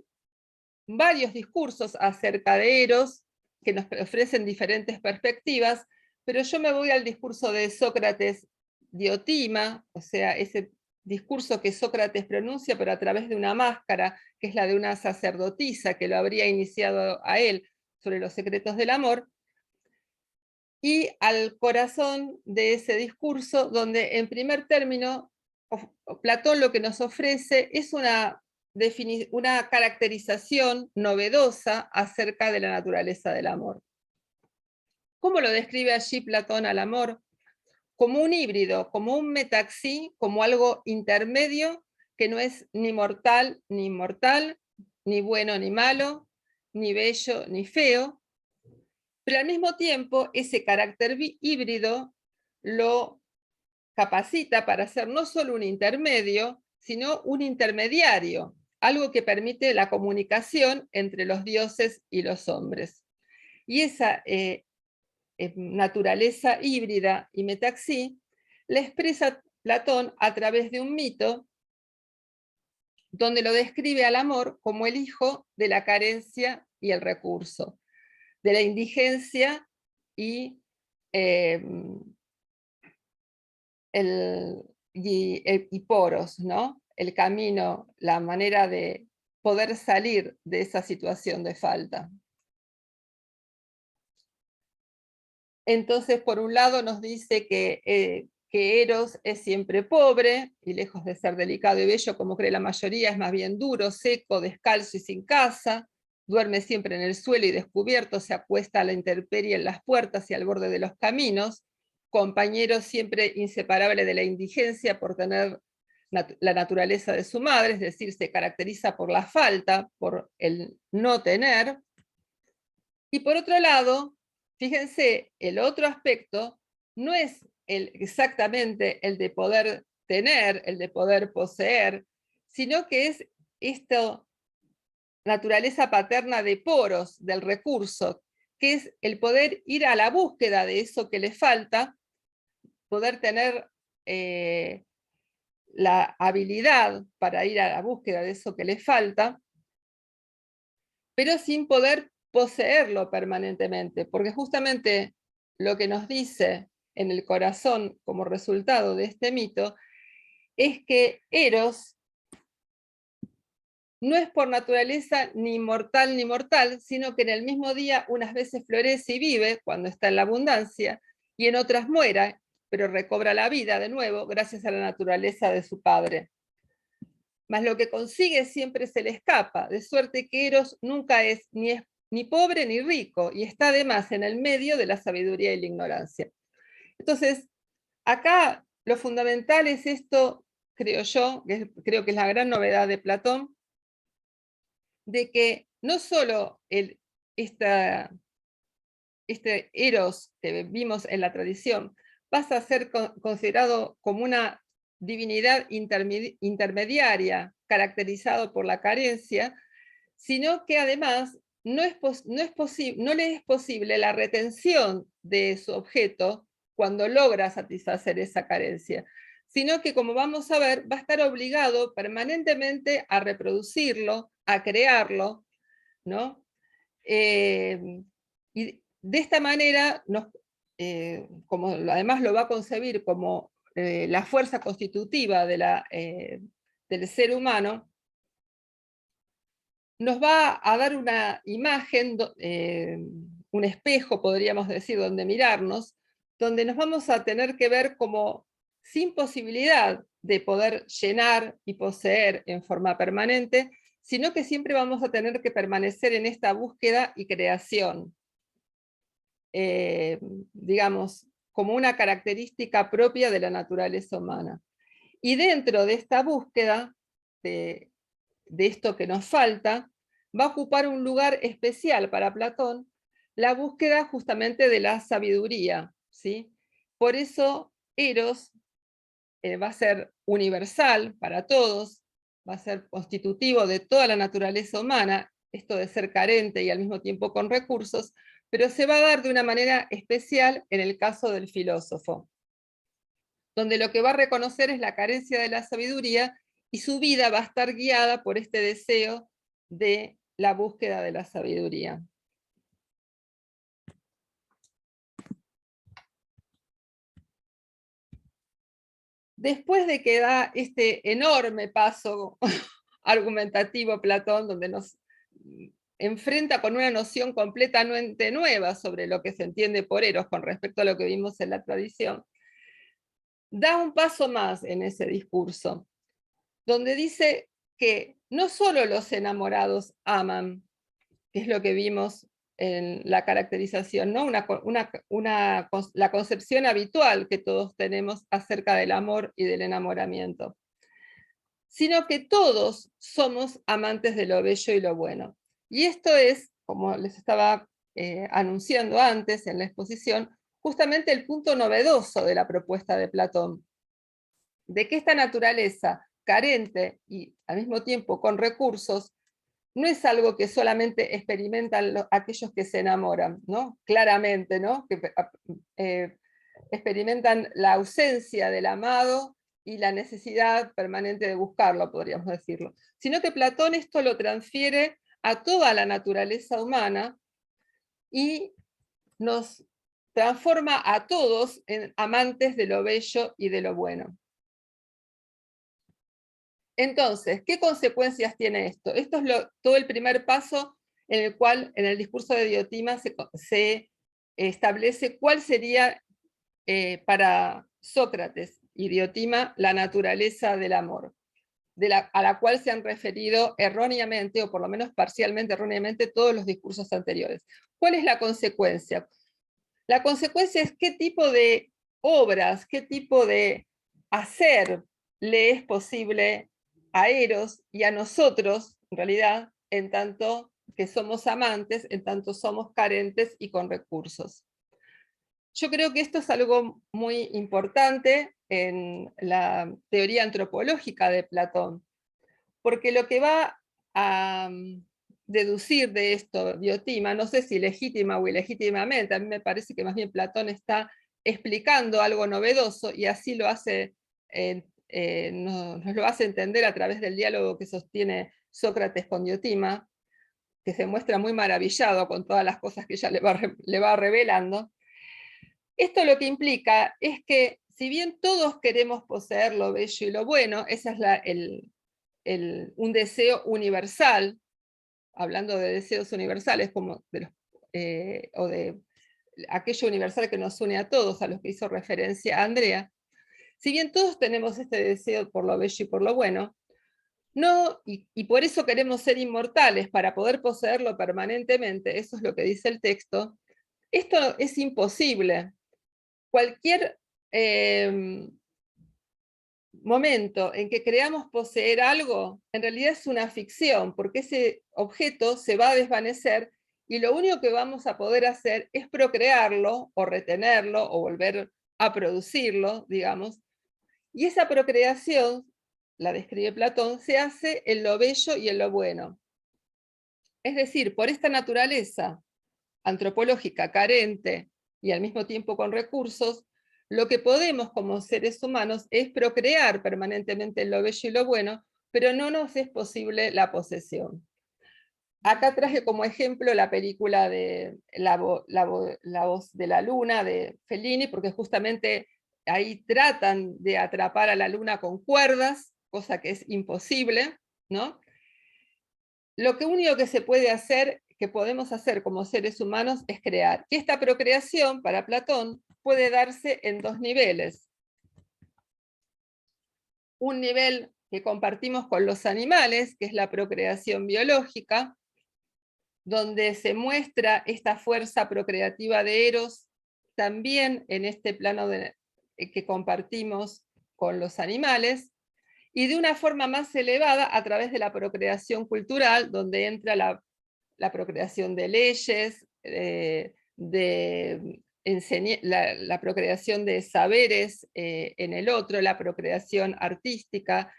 varios discursos acerca de Eros que nos ofrecen diferentes perspectivas, pero yo me voy al discurso de Sócrates Diotima, o sea, ese discurso que Sócrates pronuncia, pero a través de una máscara, que es la de una sacerdotisa que lo habría iniciado a él sobre los secretos del amor, y al corazón de ese discurso, donde en primer término Platón lo que nos ofrece es una caracterización novedosa acerca de la naturaleza del amor. ¿Cómo lo describe allí Platón al amor? Como un híbrido, como un metaxí, como algo intermedio que no es ni mortal ni inmortal, ni bueno ni malo, ni bello ni feo, pero al mismo tiempo ese carácter híbrido lo capacita para ser no solo un intermedio, sino un intermediario, algo que permite la comunicación entre los dioses y los hombres. Y esa naturaleza híbrida y metaxí la expresa Platón a través de un mito donde lo describe al amor como el hijo de la carencia y el recurso, de la indigencia y y poros, ¿no? El camino, la manera de poder salir de esa situación de falta. Entonces, por un lado nos dice que Eros es siempre pobre, y lejos de ser delicado y bello como cree la mayoría, es más bien duro, seco, descalzo y sin casa, duerme siempre en el suelo y descubierto, se acuesta a la intemperie en las puertas y al borde de los caminos, compañero siempre inseparable de la indigencia por tener la naturaleza de su madre, es decir, se caracteriza por la falta, por el no tener. Y por otro lado, fíjense, el otro aspecto no es exactamente el de poder tener, el de poder poseer, sino que es esta naturaleza paterna de poros, del recurso, que es el poder ir a la búsqueda de eso que le falta, poder tener la habilidad para ir a la búsqueda de eso que le falta, pero sin poder poseerlo permanentemente, porque justamente lo que nos dice en el corazón como resultado de este mito es que Eros no es por naturaleza ni mortal, sino que en el mismo día unas veces florece y vive cuando está en la abundancia, y en otras muera, pero recobra la vida de nuevo gracias a la naturaleza de su padre. Mas lo que consigue siempre se le escapa, de suerte que Eros nunca es ni pobre ni rico, y está además en el medio de la sabiduría y la ignorancia. Entonces, acá lo fundamental es esto, creo yo, creo que es la gran novedad de Platón, de que no solo este Eros que vimos en la tradición pasa a ser considerado como una divinidad intermediaria caracterizado por la carencia, sino que además no le es posible la retención de su objeto cuando logra satisfacer esa carencia, sino que, como vamos a ver, va a estar obligado permanentemente a reproducirlo, a crearlo, ¿no? Y de esta manera, como además lo va a concebir como la fuerza constitutiva del ser humano, nos va a dar una imagen, un espejo, podríamos decir, donde mirarnos, donde nos vamos a tener que ver como sin posibilidad de poder llenar y poseer en forma permanente, sino que siempre vamos a tener que permanecer en esta búsqueda y creación, digamos, como una característica propia de la naturaleza humana. Y dentro de esta búsqueda, de esto que nos falta, va a ocupar un lugar especial para Platón, la búsqueda justamente de la sabiduría, ¿sí? Por eso Eros va a ser universal para todos, va a ser constitutivo de toda la naturaleza humana, esto de ser carente y al mismo tiempo con recursos, pero se va a dar de una manera especial en el caso del filósofo, donde lo que va a reconocer es la carencia de la sabiduría y su vida va a estar guiada por este deseo de la búsqueda de la sabiduría. Después de que da este enorme paso argumentativo Platón, donde nos enfrenta con una noción completamente nueva sobre lo que se entiende por Eros con respecto a lo que vimos en la tradición, da un paso más en ese discurso, donde dice que no solo los enamorados aman, que es lo que vimos en la caracterización, ¿no? La concepción habitual que todos tenemos acerca del amor y del enamoramiento, sino que todos somos amantes de lo bello y lo bueno. Y esto es, como les estaba anunciando antes en la exposición, justamente el punto novedoso de la propuesta de Platón, de que esta naturaleza carente y al mismo tiempo con recursos, no es algo que solamente experimentan aquellos que se enamoran, ¿no? Claramente, ¿no? Que experimentan la ausencia del amado y la necesidad permanente de buscarlo, podríamos decirlo. Sino que Platón esto lo transfiere a toda la naturaleza humana y nos transforma a todos en amantes de lo bello y de lo bueno. Entonces, ¿qué consecuencias tiene esto? Esto es todo el primer paso en el cual en el discurso de Diotima se establece cuál sería para Sócrates y Diotima la naturaleza del amor, a la cual se han referido erróneamente, o por lo menos parcialmente erróneamente, todos los discursos anteriores. ¿Cuál es la consecuencia? La consecuencia es qué tipo de obras, qué tipo de hacer le es posible a Eros y a nosotros, en realidad, en tanto que somos amantes, en tanto somos carentes y con recursos. Yo creo que esto es algo muy importante en la teoría antropológica de Platón, porque lo que va a deducir de esto Diotima, no sé si legítima o ilegítimamente, a mí me parece que más bien Platón está explicando algo novedoso y así lo hace, nos lo hace entender a través del diálogo que sostiene Sócrates con Diotima, que se muestra muy maravillado con todas las cosas que ella le va revelando. Esto lo que implica es que si bien todos queremos poseer lo bello y lo bueno, ese es un deseo universal, hablando de deseos universales, como o de aquello universal que nos une a todos, a los que hizo referencia Andrea, si bien todos tenemos este deseo por lo bello y por lo bueno, no, y por eso queremos ser inmortales, para poder poseerlo permanentemente, eso es lo que dice el texto, esto es imposible. Cualquier momento en que creamos poseer algo, en realidad es una ficción, porque ese objeto se va a desvanecer y lo único que vamos a poder hacer es procrearlo o retenerlo o volver a producirlo, digamos. Y esa procreación, la describe Platón, se hace en lo bello y en lo bueno. Es decir, por esta naturaleza antropológica carente y al mismo tiempo con recursos, lo que podemos como seres humanos es procrear permanentemente lo bello y lo bueno, pero no nos es posible la posesión. Acá traje como ejemplo la película de La voz de la luna de Fellini, porque justamente ahí tratan de atrapar a la luna con cuerdas, cosa que es imposible, ¿no? Lo único que se puede hacer, que podemos hacer como seres humanos, es crear. Y esta procreación, para Platón, puede darse en dos niveles. Un nivel que compartimos con los animales, que es la procreación biológica, donde se muestra esta fuerza procreativa de Eros también en este plano que compartimos con los animales, y de una forma más elevada a través de la procreación cultural, donde entra la procreación de leyes, la procreación de saberes en el otro, la procreación artística,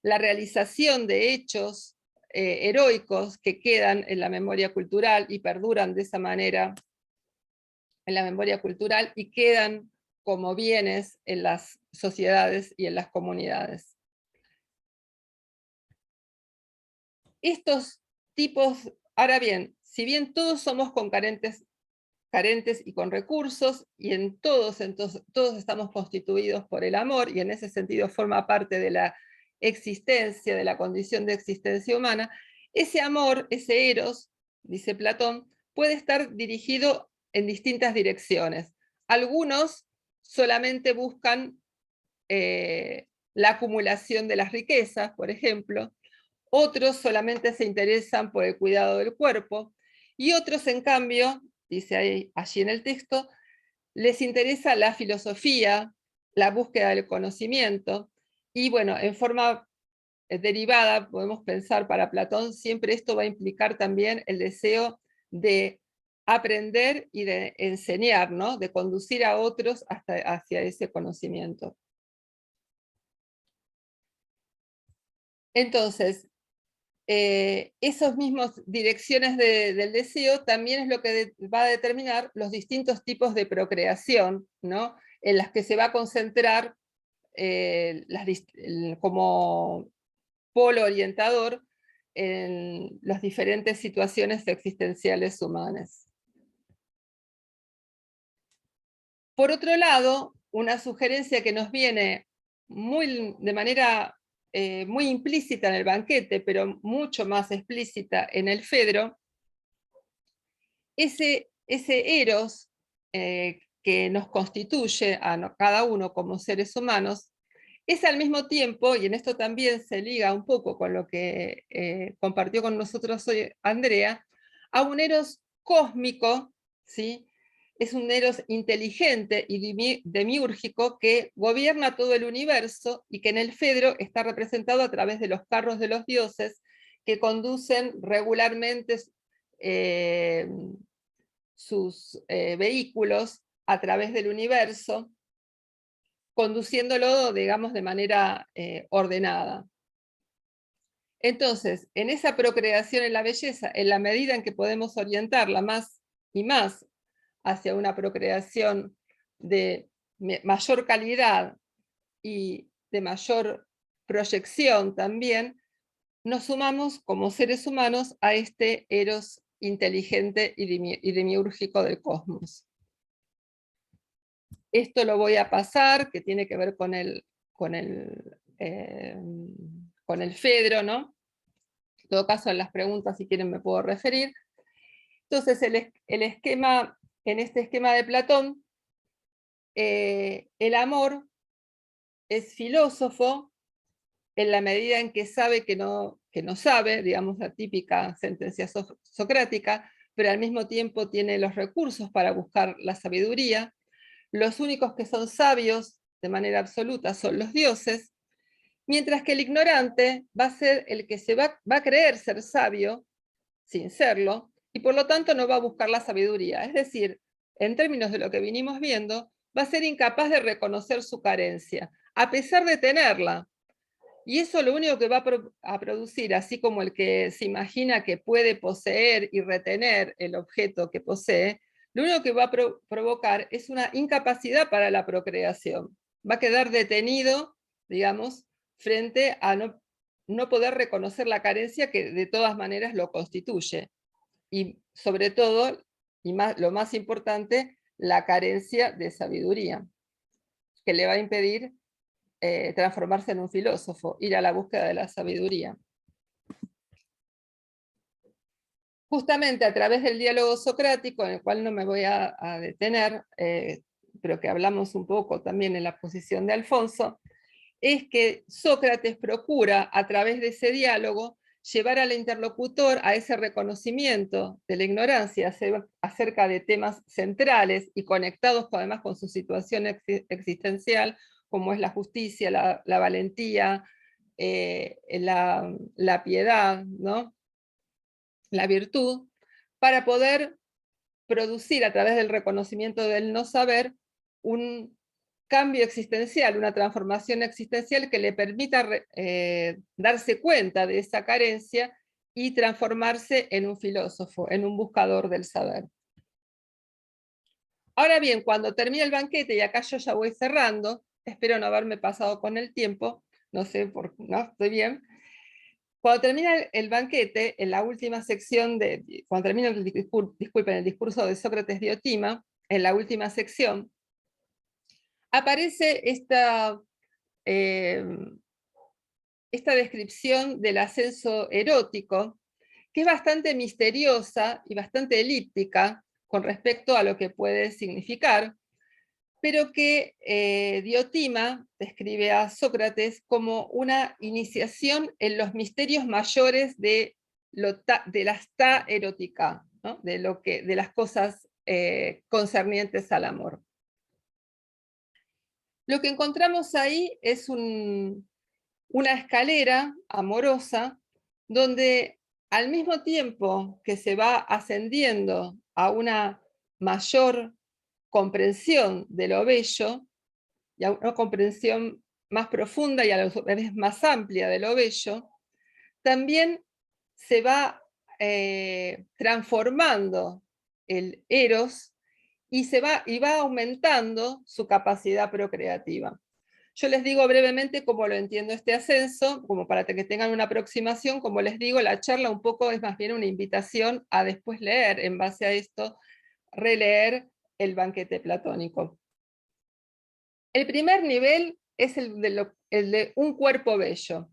la realización de hechos heroicos que quedan en la memoria cultural y perduran de esa manera en la memoria cultural y quedan como bienes en las sociedades y en las comunidades. Estos tipos, ahora bien, si bien todos somos carentes y con recursos, y entonces, todos estamos constituidos por el amor, y en ese sentido forma parte de la existencia, de la condición de existencia humana, ese amor, ese eros, dice Platón, puede estar dirigido en distintas direcciones. Algunos solamente buscan la acumulación de las riquezas, por ejemplo, otros solamente se interesan por el cuidado del cuerpo, y otros, en cambio, dice allí en el texto, les interesa la filosofía, la búsqueda del conocimiento, y bueno, en forma derivada, podemos pensar para Platón, siempre esto va a implicar también el deseo de aprender y de enseñar, ¿no? De conducir a otros hacia ese conocimiento. Entonces, esas mismas direcciones del deseo también es lo que va a determinar los distintos tipos de procreación, ¿no? En las que se va a concentrar como polo orientador en las diferentes situaciones existenciales humanas. Por otro lado, una sugerencia que nos viene de manera muy implícita en el banquete, pero mucho más explícita en el Fedro, ese eros que nos constituye a cada uno como seres humanos, es al mismo tiempo, y en esto también se liga un poco con lo que compartió con nosotros hoy Andrea, a un eros cósmico, ¿sí? Es un eros inteligente y demiúrgico que gobierna todo el universo y que en el Fedro está representado a través de los carros de los dioses que conducen regularmente sus vehículos a través del universo, conduciéndolo, digamos, de manera ordenada. Entonces, en esa procreación en la belleza, en la medida en que podemos orientarla más y más hacia una procreación de mayor calidad y de mayor proyección también, nos sumamos como seres humanos a este eros inteligente y demiúrgico del cosmos. Esto lo voy a pasar, que tiene que ver con el Fedro, ¿no? En todo caso, en las preguntas, si quieren, me puedo referir. Entonces, el esquema, en este esquema de Platón, el amor es filósofo en la medida en que sabe que no sabe, digamos la típica sentencia socrática, pero al mismo tiempo tiene los recursos para buscar la sabiduría. Los únicos que son sabios de manera absoluta son los dioses, mientras que el ignorante va a ser el que va a creer ser sabio sin serlo, y por lo tanto no va a buscar la sabiduría. Es decir, en términos de lo que vinimos viendo, va a ser incapaz de reconocer su carencia, a pesar de tenerla. Y eso lo único que va a producir, así como el que se imagina que puede poseer y retener el objeto que posee, lo único que va a provocar es una incapacidad para la procreación. Va a quedar detenido, digamos, frente a no poder reconocer la carencia que de todas maneras lo constituye. Y sobre todo, lo más importante, la carencia de sabiduría, que le va a impedir transformarse en un filósofo, ir a la búsqueda de la sabiduría. Justamente a través del diálogo socrático, en el cual no me voy a detener, pero que hablamos un poco también en la posición de Alfonso, es que Sócrates procura, a través de ese diálogo, llevar al interlocutor a ese reconocimiento de la ignorancia acerca de temas centrales y conectados además con su situación existencial, como es la justicia, la valentía, la piedad, ¿no? La virtud, para poder producir a través del reconocimiento del no saber un cambio existencial, una transformación existencial que le permita darse cuenta de esa carencia y transformarse en un filósofo, en un buscador del saber. Ahora bien, cuando termina el banquete, y acá yo ya voy cerrando, espero no haberme pasado con el tiempo, no sé, no, estoy bien. Cuando termina el banquete, en la última sección, cuando termina el discurso de Sócrates Diotima, en la última sección, aparece esta descripción del ascenso erótico, que es bastante misteriosa y bastante elíptica con respecto a lo que puede significar, pero que Diotima describe a Sócrates como una iniciación en los misterios mayores de las ta erótica, ¿no? de las cosas concernientes al amor. Lo que encontramos ahí es un una escalera amorosa donde al mismo tiempo que se va ascendiendo a una mayor comprensión de lo bello y a una comprensión más profunda y a la vez más amplia de lo bello, también se va transformando el eros y va aumentando su capacidad procreativa. Yo les digo brevemente cómo lo entiendo este ascenso, como para que tengan una aproximación. Como les digo, la charla un poco es más bien una invitación a después leer, en base a esto, releer el banquete platónico. El primer nivel es el de un cuerpo bello.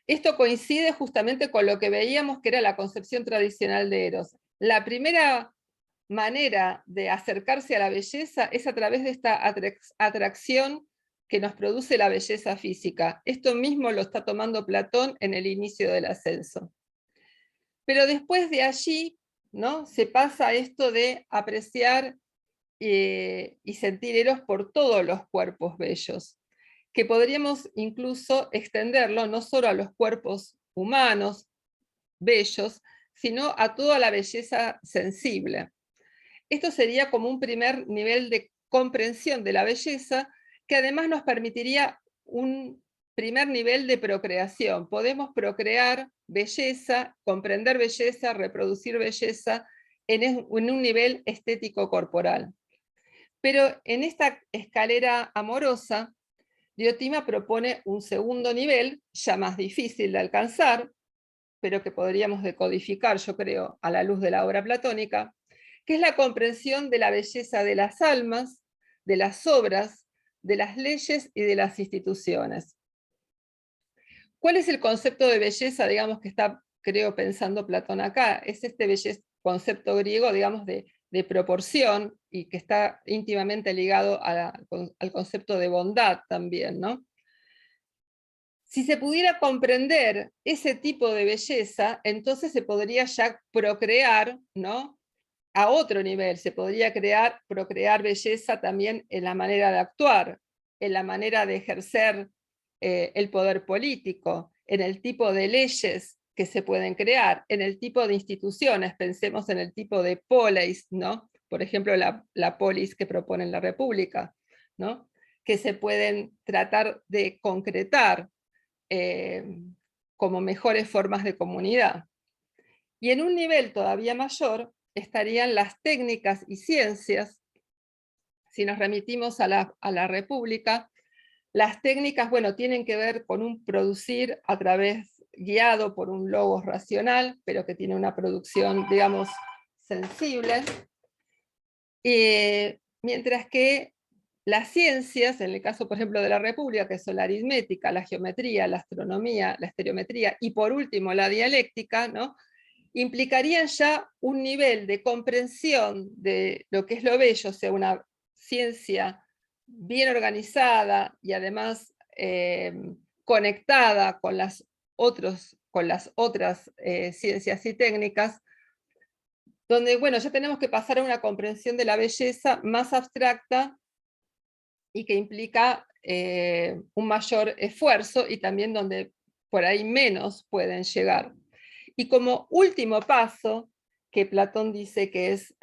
Esto coincide justamente con lo que veíamos que era la concepción tradicional de Eros. La primera manera de acercarse a la belleza es a través de esta atracción que nos produce la belleza física. Esto mismo lo está tomando Platón en el inicio del ascenso. Pero después de allí, ¿no?, se pasa a esto de apreciar y sentir Eros por todos los cuerpos bellos, que podríamos incluso extenderlo no solo a los cuerpos humanos bellos, sino a toda la belleza sensible. Esto sería como un primer nivel de comprensión de la belleza, que además nos permitiría un primer nivel de procreación. Podemos procrear belleza, comprender belleza, reproducir belleza en un nivel estético corporal. Pero en esta escalera amorosa, Diotima propone un segundo nivel, ya más difícil de alcanzar, pero que podríamos decodificar, yo creo, a la luz de la obra platónica, que es la comprensión de la belleza de las almas, de las obras, de las leyes y de las instituciones. ¿Cuál es el concepto de belleza, digamos, que está, creo, pensando Platón acá? Es este concepto griego, digamos, de proporción, y que está íntimamente ligado al concepto de bondad también, ¿no? Si se pudiera comprender ese tipo de belleza, entonces se podría ya procrear, ¿no?, a otro nivel. Se podría procrear belleza también en la manera de actuar, en la manera de ejercer el poder político, en el tipo de leyes que se pueden crear, en el tipo de instituciones. Pensemos en el tipo de polis, ¿no? Por ejemplo, la polis que propone la República, ¿no?, que se pueden tratar de concretar como mejores formas de comunidad. Y en un nivel todavía mayor estarían las técnicas y ciencias. Si nos remitimos a la República, las técnicas, bueno, tienen que ver con un producir a través, guiado por un logos racional, pero que tiene una producción, digamos, sensible. Mientras que las ciencias, en el caso, por ejemplo, de la República, que son la aritmética, la geometría, la astronomía, la estereometría y, por último, la dialéctica, ¿no?, implicarían ya un nivel de comprensión de lo que es lo bello, o sea, una ciencia bien organizada y además conectada con las otras ciencias y técnicas, donde, bueno, ya tenemos que pasar a una comprensión de la belleza más abstracta y que implica un mayor esfuerzo, y también donde por ahí menos pueden llegar. Y como último paso, que Platón dice que es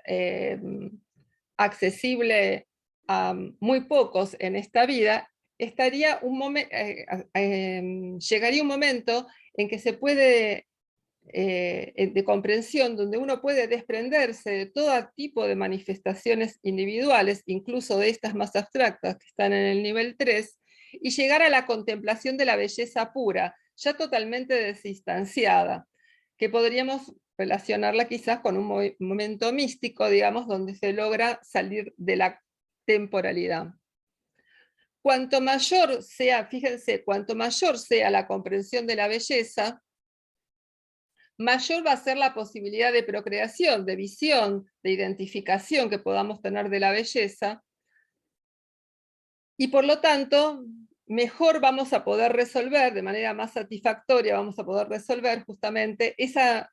accesible a muy pocos en esta vida, llegaría un momento en que se puede, de comprensión, donde uno puede desprenderse de todo tipo de manifestaciones individuales, incluso de estas más abstractas que están en el nivel 3, y llegar a la contemplación de la belleza pura, ya totalmente desdistanciada, que podríamos relacionarla quizás con un momento místico, digamos, donde se logra salir de la temporalidad. Cuanto mayor sea, fíjense, cuanto mayor sea la comprensión de la belleza, mayor va a ser la posibilidad de procreación, de visión, de identificación que podamos tener de la belleza, y por lo tanto, mejor vamos a poder resolver, de manera más satisfactoria, vamos a poder resolver justamente esa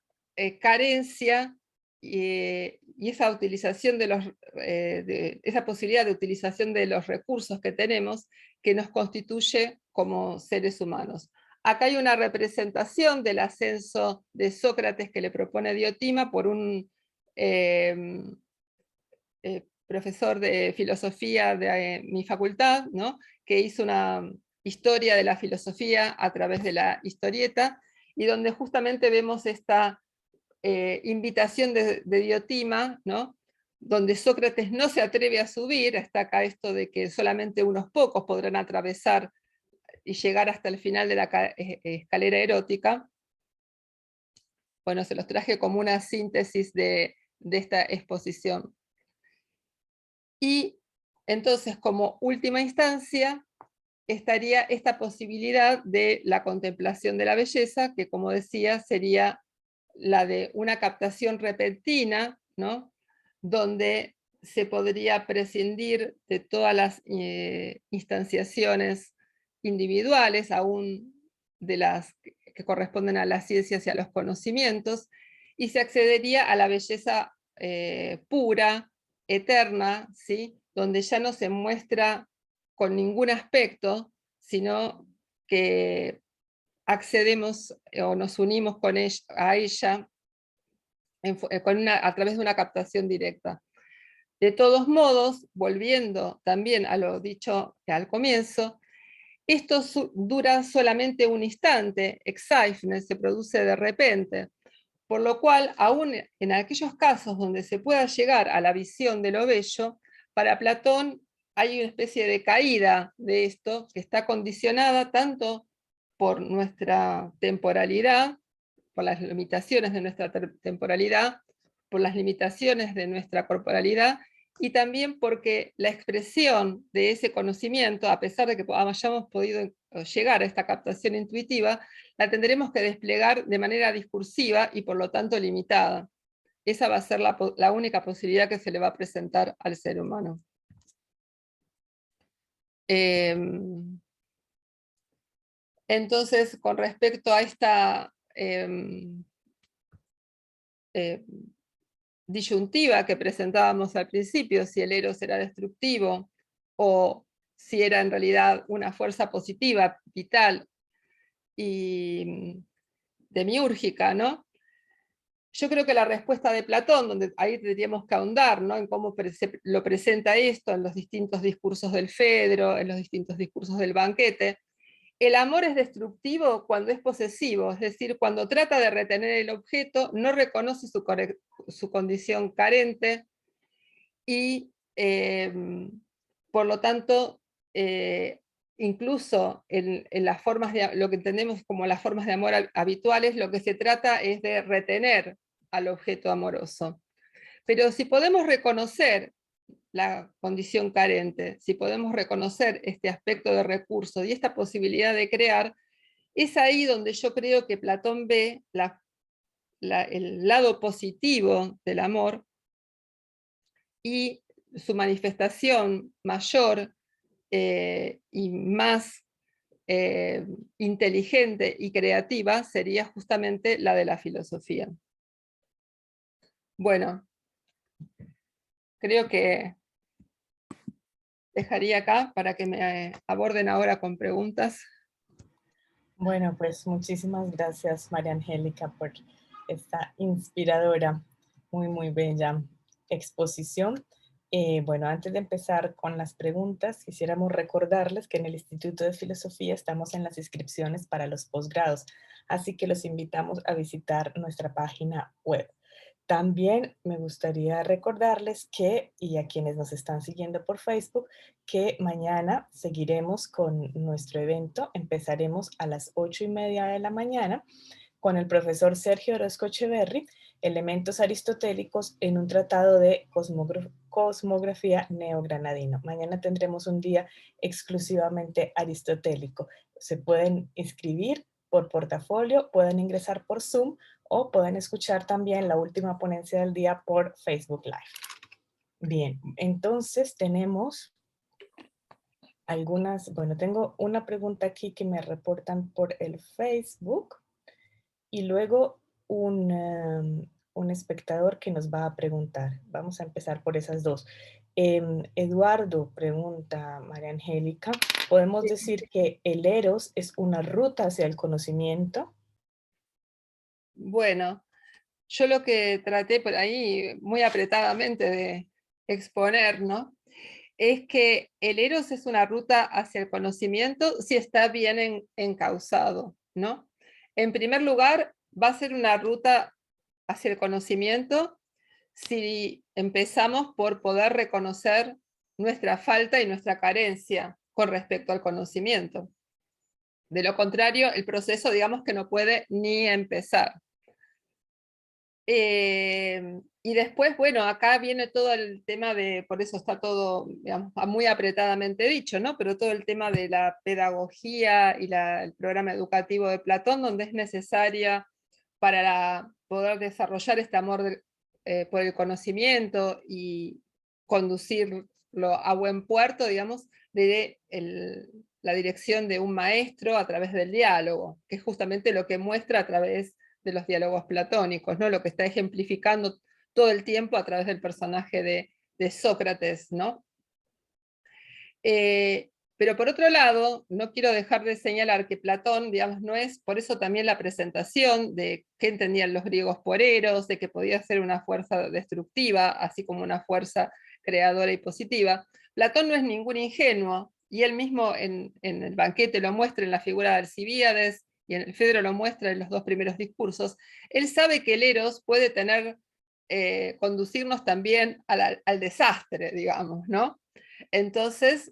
carencia y esa utilización esa posibilidad de utilización de los recursos que tenemos, que nos constituye como seres humanos. Acá hay una representación del ascenso de Sócrates que le propone Diotima por un profesor de filosofía de mi facultad, ¿no? Que hizo una historia de la filosofía a través de la historieta, y donde justamente vemos esta invitación de Diotima, ¿no? Donde Sócrates no se atreve a subir. Está acá esto de que solamente unos pocos podrán atravesar y llegar hasta el final de la escalera erótica. Bueno, se los traje como una síntesis de esta exposición. Y entonces, como última instancia, estaría esta posibilidad de la contemplación de la belleza, que, como decía, sería la de una captación repentina, ¿no? Donde se podría prescindir de todas las instanciaciones individuales, aún de las que corresponden a las ciencias y a los conocimientos, y se accedería a la belleza pura, eterna, ¿sí? Donde ya no se muestra con ningún aspecto, sino que accedemos o nos unimos con ella, a ella a través de una captación directa. De todos modos, volviendo también a lo dicho al comienzo, esto dura solamente un instante, Exaifne, se produce de repente, por lo cual, aún en aquellos casos donde se pueda llegar a la visión de lo bello, para Platón hay una especie de caída de esto que está condicionada tanto por nuestra temporalidad, por las limitaciones de nuestra temporalidad, por las limitaciones de nuestra corporalidad, y también porque la expresión de ese conocimiento, a pesar de que hayamos podido llegar a esta captación intuitiva, la tendremos que desplegar de manera discursiva y por lo tanto limitada. Esa va a ser la única posibilidad que se le va a presentar al ser humano. Entonces, con respecto a esta disyuntiva que presentábamos al principio, si el eros era destructivo o si era en realidad una fuerza positiva, vital y demiúrgica, ¿no? Yo creo que la respuesta de Platón, donde ahí tendríamos que ahondar, ¿no? En cómo lo presenta esto en los distintos discursos del Fedro, en los distintos discursos del banquete. El amor es destructivo cuando es posesivo, es decir, cuando trata de retener el objeto, no reconoce su condición carente y, por lo tanto, incluso en las formas de lo que entendemos como las formas de amor habituales, lo que se trata es de retener al objeto amoroso. Pero si podemos reconocer la condición carente, si podemos reconocer este aspecto de recurso y esta posibilidad de crear, es ahí donde yo creo que Platón ve el lado positivo del amor, y su manifestación mayor y más inteligente y creativa sería justamente la de la filosofía. Bueno, creo que dejaría acá para que me aborden ahora con preguntas. Bueno, pues muchísimas gracias, María Angélica, por esta inspiradora, muy bella exposición. Bueno, antes de empezar con las preguntas, quisiéramos recordarles que en el Instituto de Filosofía estamos en las inscripciones para los posgrados, así que los invitamos a visitar nuestra página web. También me gustaría recordarles que, y a quienes nos están siguiendo por Facebook, que mañana seguiremos con nuestro evento. Empezaremos a las 8:30 de la mañana con el profesor Sergio Orozco Echeverry, Elementos aristotélicos en un tratado de cosmografía neogranadino. Mañana tendremos un día exclusivamente aristotélico. Se pueden inscribir por portafolio, pueden ingresar por Zoom o pueden escuchar también la última ponencia del día por Facebook Live. Bien, entonces tenemos algunas, bueno, tengo una pregunta aquí que me reportan por el Facebook y luego un espectador que nos va a preguntar. Vamos a empezar por esas dos. Eduardo, pregunta María Angélica, ¿podemos decir que el Eros es una ruta hacia el conocimiento? Bueno, yo lo que traté por ahí muy apretadamente de exponer, ¿no? Es que el Eros es una ruta hacia el conocimiento si está bien encauzado, ¿no? En primer lugar, va a ser una ruta hacia el conocimiento si empezamos por poder reconocer nuestra falta y nuestra carencia con respecto al conocimiento. De lo contrario, el proceso, digamos que no puede ni empezar. Y después, bueno, acá viene todo el tema de, por eso está todo, digamos, muy apretadamente dicho, ¿no? Pero todo el tema de la pedagogía y el programa educativo de Platón, donde es necesaria para poder desarrollar este amor por el conocimiento y conducirlo a buen puerto, digamos, la dirección de un maestro a través del diálogo, que es justamente lo que muestra a través de los diálogos platónicos, ¿no? Lo que está ejemplificando todo el tiempo a través del personaje de Sócrates, ¿no? Pero por otro lado, no quiero dejar de señalar que Platón, digamos, no es, por eso también la presentación de qué entendían los griegos por Eros, de que podía ser una fuerza destructiva, así como una fuerza creadora y positiva. Platón no es ningún ingenuo, y él mismo en el banquete lo muestra en la figura de Alcibíades, y en el Fedro lo muestra en los dos primeros discursos. Él sabe que el Eros puede conducirnos también al desastre, digamos, ¿no? Entonces,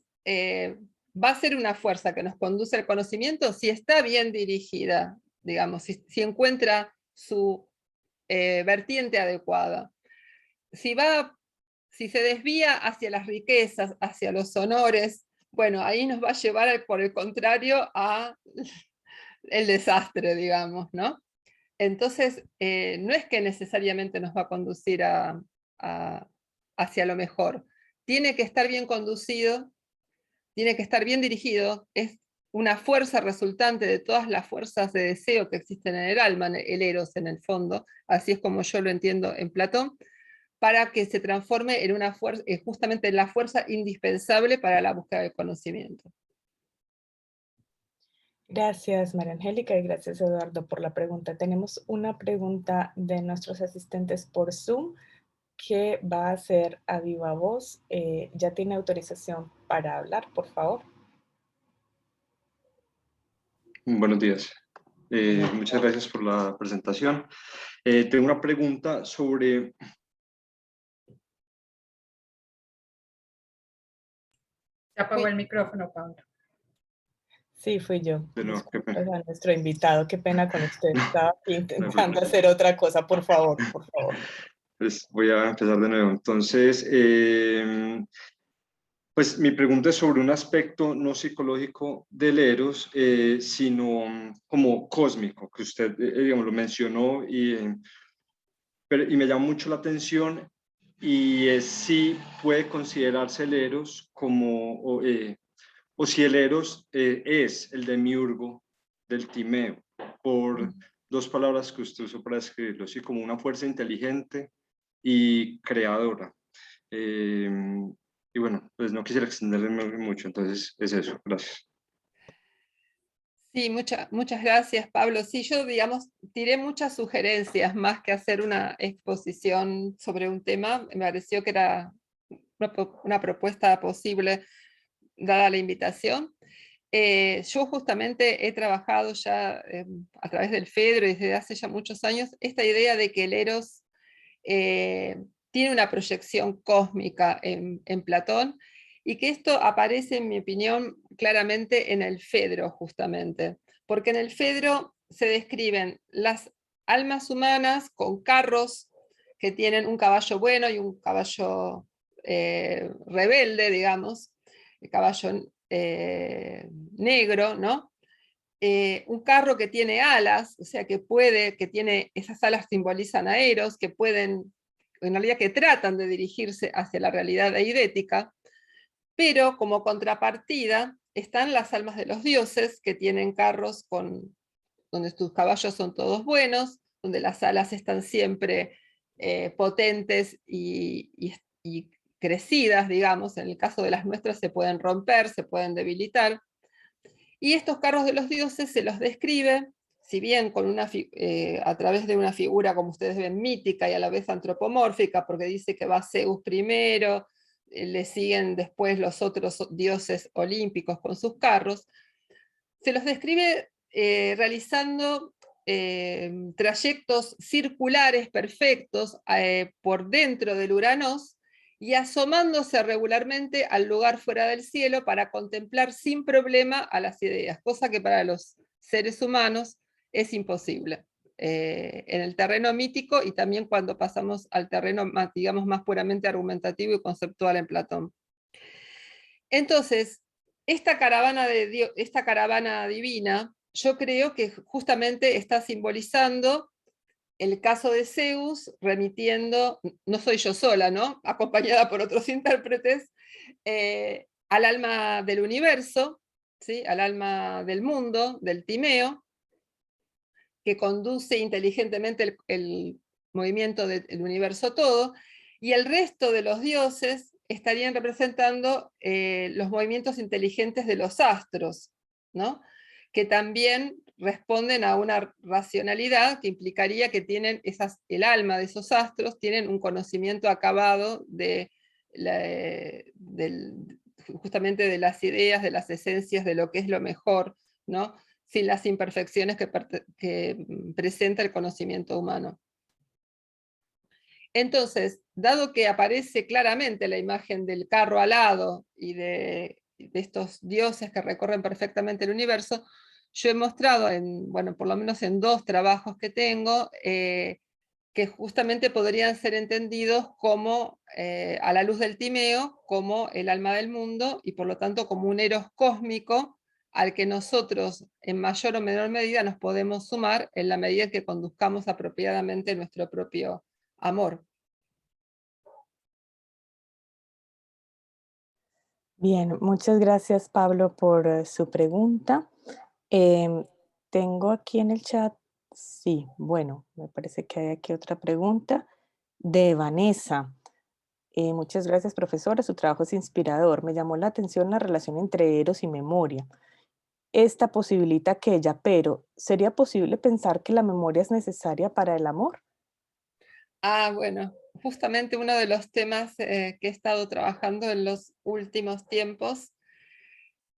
va a ser una fuerza que nos conduce al conocimiento si está bien dirigida, digamos, si encuentra su vertiente adecuada. Si se desvía hacia las riquezas, hacia los honores, bueno, ahí nos va a llevar, por el contrario, a el desastre, digamos, ¿no? Entonces, no es que necesariamente nos va a conducir hacia lo mejor. Tiene que estar bien conducido, tiene que estar bien dirigido, es una fuerza resultante de todas las fuerzas de deseo que existen en el alma, el eros en el fondo, así es como yo lo entiendo en Platón, para que se transforme en una fuerza, justamente la fuerza indispensable para la búsqueda del conocimiento. Gracias, María Angélica, y gracias, Eduardo, por la pregunta. Tenemos una pregunta de nuestros asistentes por Zoom que va a ser a viva voz. ¿Ya tiene autorización para hablar, por favor? Buenos días. Muchas gracias por la presentación. Tengo una pregunta sobre... Se apagó el micrófono, Pablo. Sí, fui yo. No, qué pena. A nuestro invitado, qué pena con usted. Estaba aquí intentando hacer otra cosa, por favor, por favor. Pues voy a empezar de nuevo. Entonces, pues mi pregunta es sobre un aspecto no psicológico del Eros, sino como cósmico, que usted, digamos, lo mencionó y me llama mucho la atención, y es si puede considerarse el Eros como, o si el Eros es el demiurgo del Timeo, por dos palabras que usted usó para describirlo, así como una fuerza inteligente y creadora. Y bueno, pues no quisiera extenderme mucho, entonces es eso, gracias. Sí, muchas gracias, Pablo. Sí, yo, digamos, tiré muchas sugerencias más que hacer una exposición sobre un tema. Me pareció que era una propuesta posible, dada la invitación. Yo justamente he trabajado ya a través del Fedro y desde hace ya muchos años esta idea de que el Eros tiene una proyección cósmica en Platón, y que esto aparece, en mi opinión, claramente en el Fedro, justamente, porque en el Fedro se describen las almas humanas con carros que tienen un caballo bueno y un caballo rebelde, digamos, el caballo negro, ¿no? Un carro que tiene alas, o sea, que tiene, esas alas simbolizan a Eros, que pueden, en realidad que tratan de dirigirse hacia la realidad eidética, pero como contrapartida están las almas de los dioses, que tienen carros donde tus caballos son todos buenos, donde las alas están siempre potentes y crecidas, digamos, en el caso de las nuestras se pueden romper, se pueden debilitar, y estos carros de los dioses se los describe, si bien con a través de una figura, como ustedes ven, mítica y a la vez antropomórfica, porque dice que va Zeus primero, le siguen después los otros dioses olímpicos con sus carros, se los describe realizando trayectos circulares perfectos por dentro del Uranos y asomándose regularmente al lugar fuera del cielo para contemplar sin problema a las ideas, cosa que para los seres humanos es imposible. En el terreno mítico y también cuando pasamos al terreno, digamos, más puramente argumentativo y conceptual en Platón. Entonces, esta caravana divina, yo creo que justamente está simbolizando el caso de Zeus, remitiendo, no soy yo sola, ¿no?, acompañada por otros intérpretes, al alma del universo, ¿sí?, al alma del mundo, del Timeo, que conduce inteligentemente el movimiento del universo todo, y el resto de los dioses estarían representando los movimientos inteligentes de los astros, ¿no?, que también responden a una racionalidad que implicaría que tienen el alma de esos astros, tienen un conocimiento acabado justamente de las ideas, de las esencias, de lo que es lo mejor, ¿no?, sin las imperfecciones que presenta el conocimiento humano. Entonces, dado que aparece claramente la imagen del carro alado y de estos dioses que recorren perfectamente el universo, yo he mostrado, bueno, por lo menos en 2 trabajos que tengo, que justamente podrían ser entendidos como, a la luz del Timeo, como el alma del mundo, y por lo tanto como un eros cósmico, al que nosotros en mayor o menor medida nos podemos sumar en la medida que conduzcamos apropiadamente nuestro propio amor. Bien, muchas gracias Pablo por su pregunta. Em, Tengo aquí en el chat, sí, bueno, me parece que hay aquí otra pregunta de Vanessa. Muchas gracias, profesora, su trabajo es inspirador. Me llamó la atención la relación entre eros y memoria. Esta posibilita aquella, pero ¿sería posible pensar que la memoria es necesaria para el amor? Bueno, justamente uno de los temas que he estado trabajando en los últimos tiempos.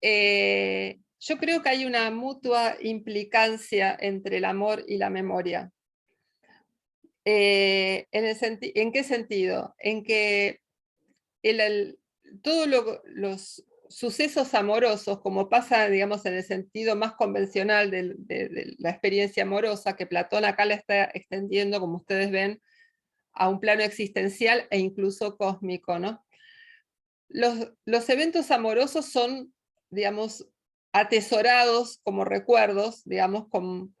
Yo creo que hay una mutua implicancia entre el amor y la memoria. ¿En qué sentido? En que todos los sucesos amorosos, como pasa, digamos, en el sentido más convencional de la experiencia amorosa, que Platón acá la está extendiendo, como ustedes ven, a un plano existencial e incluso cósmico, ¿no? Los eventos amorosos son, digamos, atesorados como recuerdos, digamos, con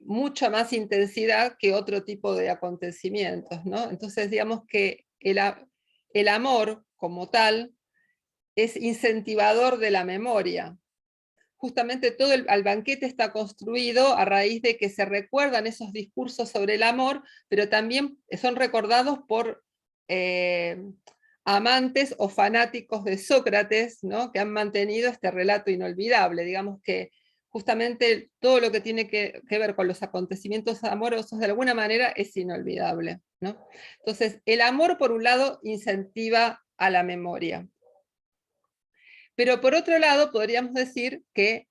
mucha más intensidad que otro tipo de acontecimientos, ¿no? Entonces, digamos que el amor como tal es incentivador de la memoria. Justamente todo el banquete está construido a raíz de que se recuerdan esos discursos sobre el amor, pero también son recordados por amantes o fanáticos de Sócrates, ¿no?, que han mantenido este relato inolvidable. Digamos que justamente todo lo que tiene que ver con los acontecimientos amorosos de alguna manera es inolvidable, ¿no? Entonces, el amor por un lado incentiva a la memoria. Pero por otro lado podríamos decir que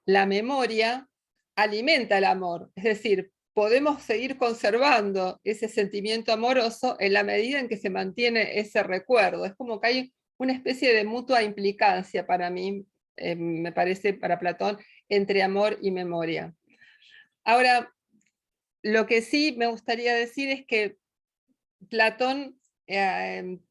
la memoria alimenta el amor, es decir, podemos seguir conservando ese sentimiento amoroso en la medida en que se mantiene ese recuerdo. Es como que hay una especie de mutua implicancia para mí, me parece, para Platón, entre amor y memoria. Ahora, lo que sí me gustaría decir es que Platón,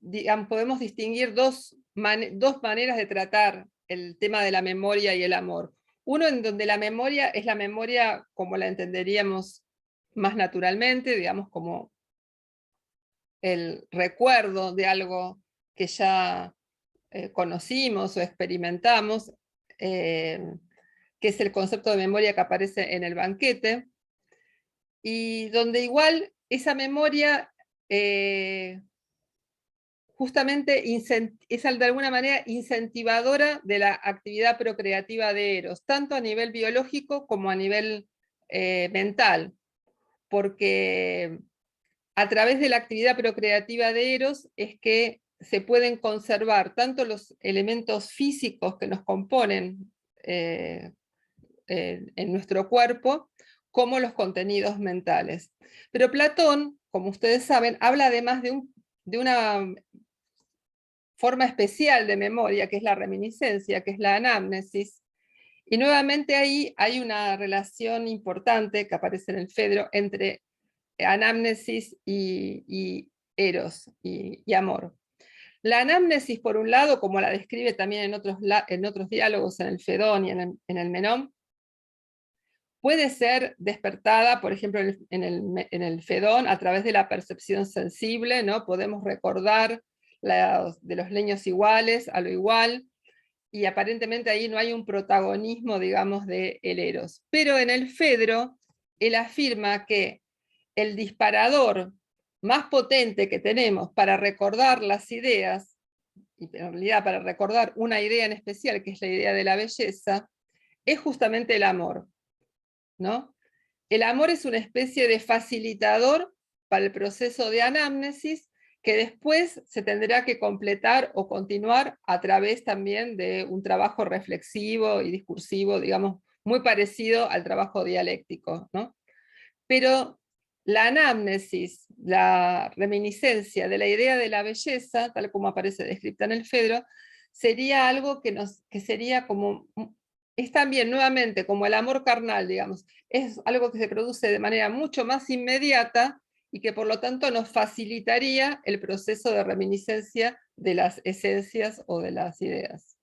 digamos, podemos distinguir dos maneras de tratar el tema de la memoria y el amor. Uno en donde la memoria es la memoria como la entenderíamos más naturalmente, digamos, como el recuerdo de algo que ya conocimos o experimentamos, que es el concepto de memoria que aparece en el banquete, y donde igual esa memoria justamente es de alguna manera incentivadora de la actividad procreativa de Eros, tanto a nivel biológico como a nivel mental, porque a través de la actividad procreativa de Eros es que se pueden conservar tanto los elementos físicos que nos componen en nuestro cuerpo, como los contenidos mentales. Pero Platón, como ustedes saben, habla además de una forma especial de memoria, que es la reminiscencia, que es la anamnesis, y nuevamente ahí hay una relación importante que aparece en el Fedro entre anamnesis y eros y amor. La anamnesis, por un lado, como la describe también en otros diálogos, en el Fedón y en el Menón, puede ser despertada, por ejemplo, en el Fedón, a través de la percepción sensible, ¿no? Podemos recordar de los leños iguales a lo igual, y aparentemente ahí no hay un protagonismo, digamos, de el Eros. Pero en el Fedro, él afirma que el disparador más potente que tenemos para recordar las ideas, y en realidad para recordar una idea en especial, que es la idea de la belleza, es justamente el amor, ¿no? El amor es una especie de facilitador para el proceso de anamnesis, que después se tendrá que completar o continuar a través también de un trabajo reflexivo y discursivo, digamos, muy parecido al trabajo dialéctico, ¿no? Pero la anamnesis, la reminiscencia de la idea de la belleza, tal como aparece descrita en el Fedro, sería algo que sería como, es también nuevamente como el amor carnal, digamos, es algo que se produce de manera mucho más inmediata y que por lo tanto nos facilitaría el proceso de reminiscencia de las esencias o de las ideas.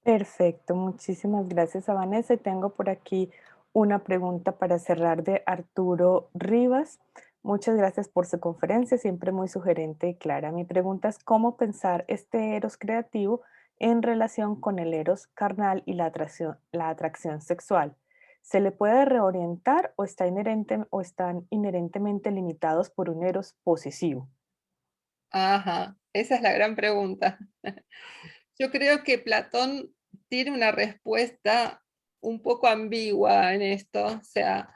Perfecto, muchísimas gracias a Vanessa. Y tengo por aquí una pregunta para cerrar de Arturo Rivas. Muchas gracias por su conferencia, siempre muy sugerente y clara. Mi pregunta es cómo pensar este eros creativo en relación con el eros carnal y la atracción sexual. ¿Se le puede reorientar o están inherentemente limitados por un eros posesivo? Ajá, esa es la gran pregunta. Yo creo que Platón tiene una respuesta un poco ambigua en esto, o sea,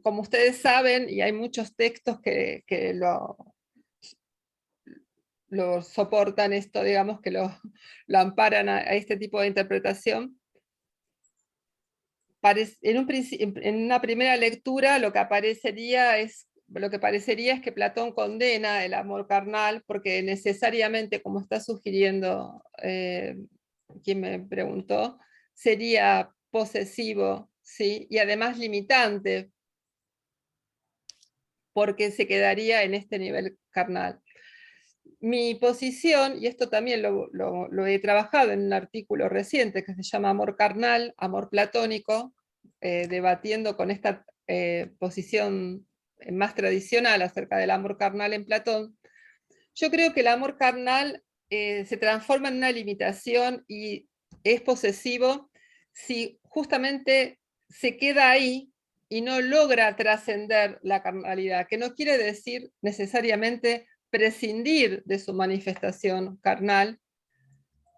como ustedes saben, y hay muchos textos que lo soportan esto, digamos, que lo amparan a este tipo de interpretación. En una primera lectura lo que parecería es que Platón condena el amor carnal, porque necesariamente, como está sugiriendo quien me preguntó, sería posesivo, ¿sí? Y además limitante, porque se quedaría en este nivel carnal. Mi posición, y esto también lo he trabajado en un artículo reciente que se llama Amor carnal, amor platónico, debatiendo con esta posición más tradicional acerca del amor carnal en Platón. Yo creo que el amor carnal se transforma en una limitación y es posesivo si justamente se queda ahí y no logra trascender la carnalidad, que no quiere decir necesariamente prescindir de su manifestación carnal,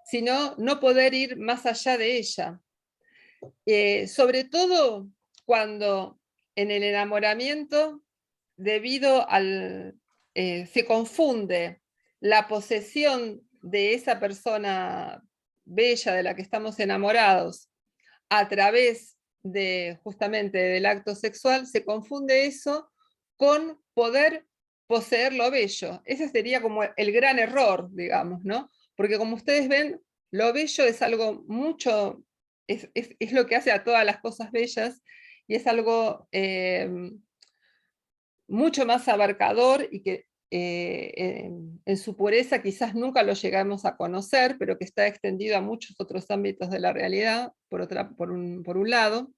sino no poder ir más allá de ella. Sobre todo cuando en el enamoramiento, debido se confunde la posesión de esa persona bella de la que estamos enamorados a través de justamente del acto sexual, se confunde eso con poder poseer lo bello. Ese sería como el gran error, digamos, ¿no? Porque como ustedes ven, lo bello es algo mucho, es lo que hace a todas las cosas bellas, y es algo mucho más abarcador y que en su pureza quizás nunca lo llegamos a conocer, pero que está extendido a muchos otros ámbitos de la realidad, por un lado.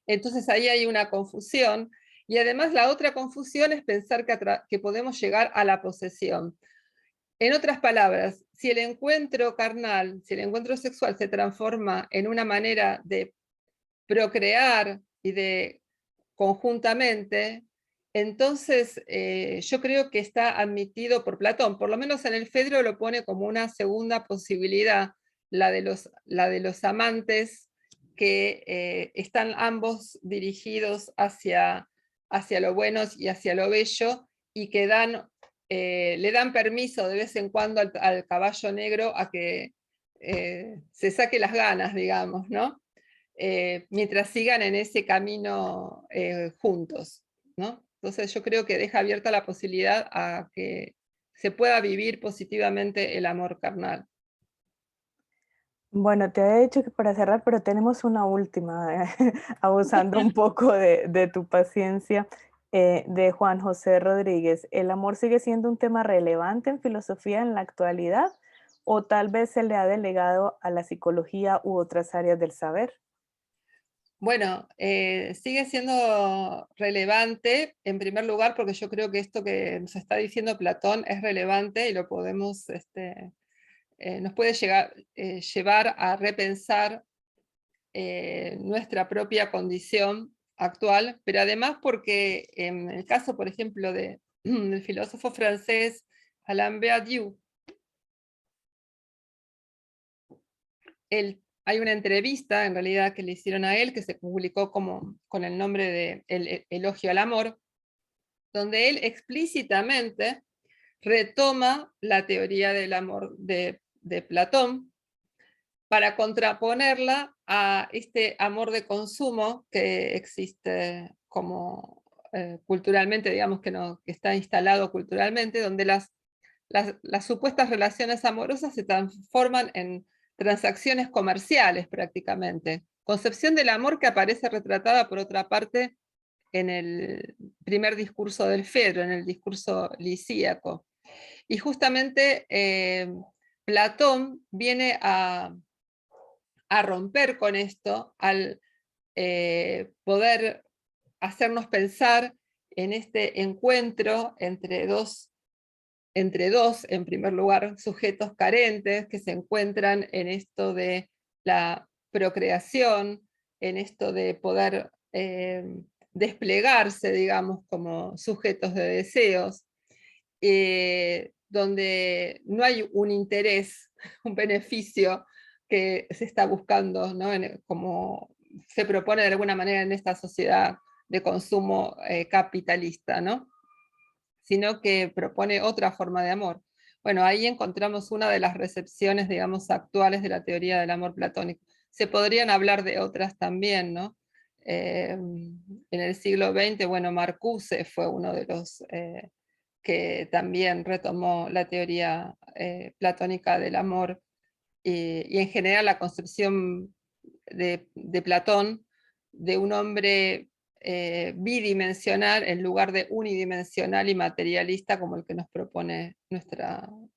Entonces ahí hay una confusión, y además la otra confusión es pensar que podemos llegar a la posesión. En otras palabras, si el encuentro carnal, si el encuentro sexual se transforma en una manera de procrear y de conjuntamente, Entonces, yo creo que está admitido por Platón, por lo menos en el Fedro lo pone como una segunda posibilidad, la de los amantes que están ambos dirigidos hacia lo bueno y hacia lo bello, y que le dan permiso de vez en cuando al caballo negro a que se saque las ganas, digamos, ¿no? Mientras sigan en ese camino juntos, ¿no? Entonces yo creo que deja abierta la posibilidad a que se pueda vivir positivamente el amor carnal. Bueno, te había dicho que para cerrar, pero tenemos una última, abusando un poco de tu paciencia, de Juan José Rodríguez. ¿El amor sigue siendo un tema relevante en filosofía en la actualidad o tal vez se le ha delegado a la psicología u otras áreas del saber? Bueno, sigue siendo relevante, en primer lugar, porque yo creo que esto que nos está diciendo Platón es relevante y lo podemos, nos puede llevar a repensar nuestra propia condición actual, pero además porque en el caso, por ejemplo, del filósofo francés Alain Badiou, hay una entrevista en realidad que le hicieron a él, que se publicó con el nombre de El elogio al amor, donde él explícitamente retoma la teoría del amor de Platón para contraponerla a este amor de consumo que existe como culturalmente, digamos que está instalado culturalmente, donde las supuestas relaciones amorosas se transforman en transacciones comerciales prácticamente. Concepción del amor que aparece retratada por otra parte en el primer discurso del Fedro, en el discurso lisíaco. Y justamente Platón viene a romper con esto al poder hacernos pensar en este encuentro entre dos, en primer lugar, sujetos carentes que se encuentran en esto de la procreación, en esto de poder desplegarse, digamos, como sujetos de deseos, donde no hay un interés, un beneficio que se está buscando, ¿no? Como se propone de alguna manera en esta sociedad de consumo capitalista, ¿no? Sino que propone otra forma de amor. Bueno, ahí encontramos una de las recepciones, digamos, actuales de la teoría del amor platónico. Se podrían hablar de otras también, ¿no? En el siglo XX, bueno, Marcuse fue uno de los que también retomó la teoría platónica del amor y en general la concepción de Platón de un hombre bidimensional en lugar de unidimensional y materialista como el que nos propone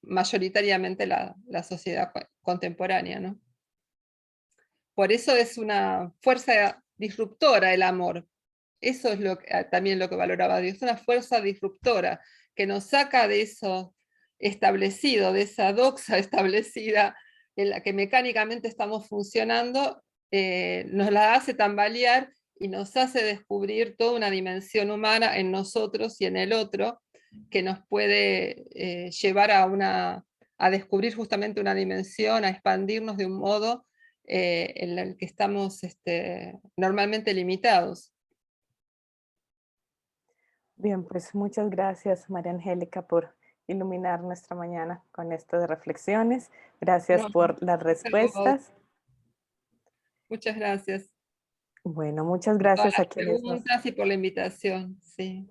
mayoritariamente la sociedad contemporánea, ¿no? Por eso es una fuerza disruptora el amor. Eso es también lo que valoraba Dios, una fuerza disruptora que nos saca de eso establecido, de esa doxa establecida en la que mecánicamente estamos funcionando, nos la hace tambalear y nos hace descubrir toda una dimensión humana en nosotros y en el otro, que nos puede llevar a descubrir justamente una dimensión, a expandirnos de un modo en el que estamos normalmente limitados. Bien, pues muchas gracias, María Angélica, por iluminar nuestra mañana con estas reflexiones. Gracias No, por las respuestas. muchas gracias Bueno, muchas por todas gracias las preguntas y por la invitación. Sí.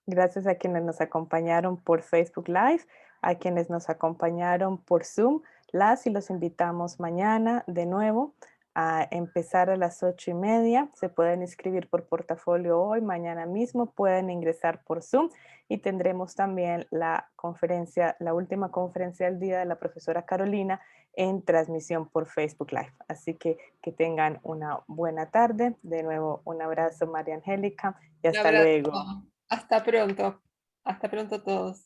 gracias a quienes nos acompañaron por Facebook Live, a quienes nos acompañaron por Zoom. Las y los invitamos mañana de nuevo a empezar a las 8:30. Se pueden inscribir por portafolio hoy, mañana mismo pueden ingresar por Zoom y tendremos también la conferencia, la última conferencia del día de la profesora Carolina en transmisión por Facebook Live. Así que tengan una buena tarde. De nuevo, un abrazo, María Angélica, y Un hasta abrazo. luego. Hasta pronto. Hasta pronto todos.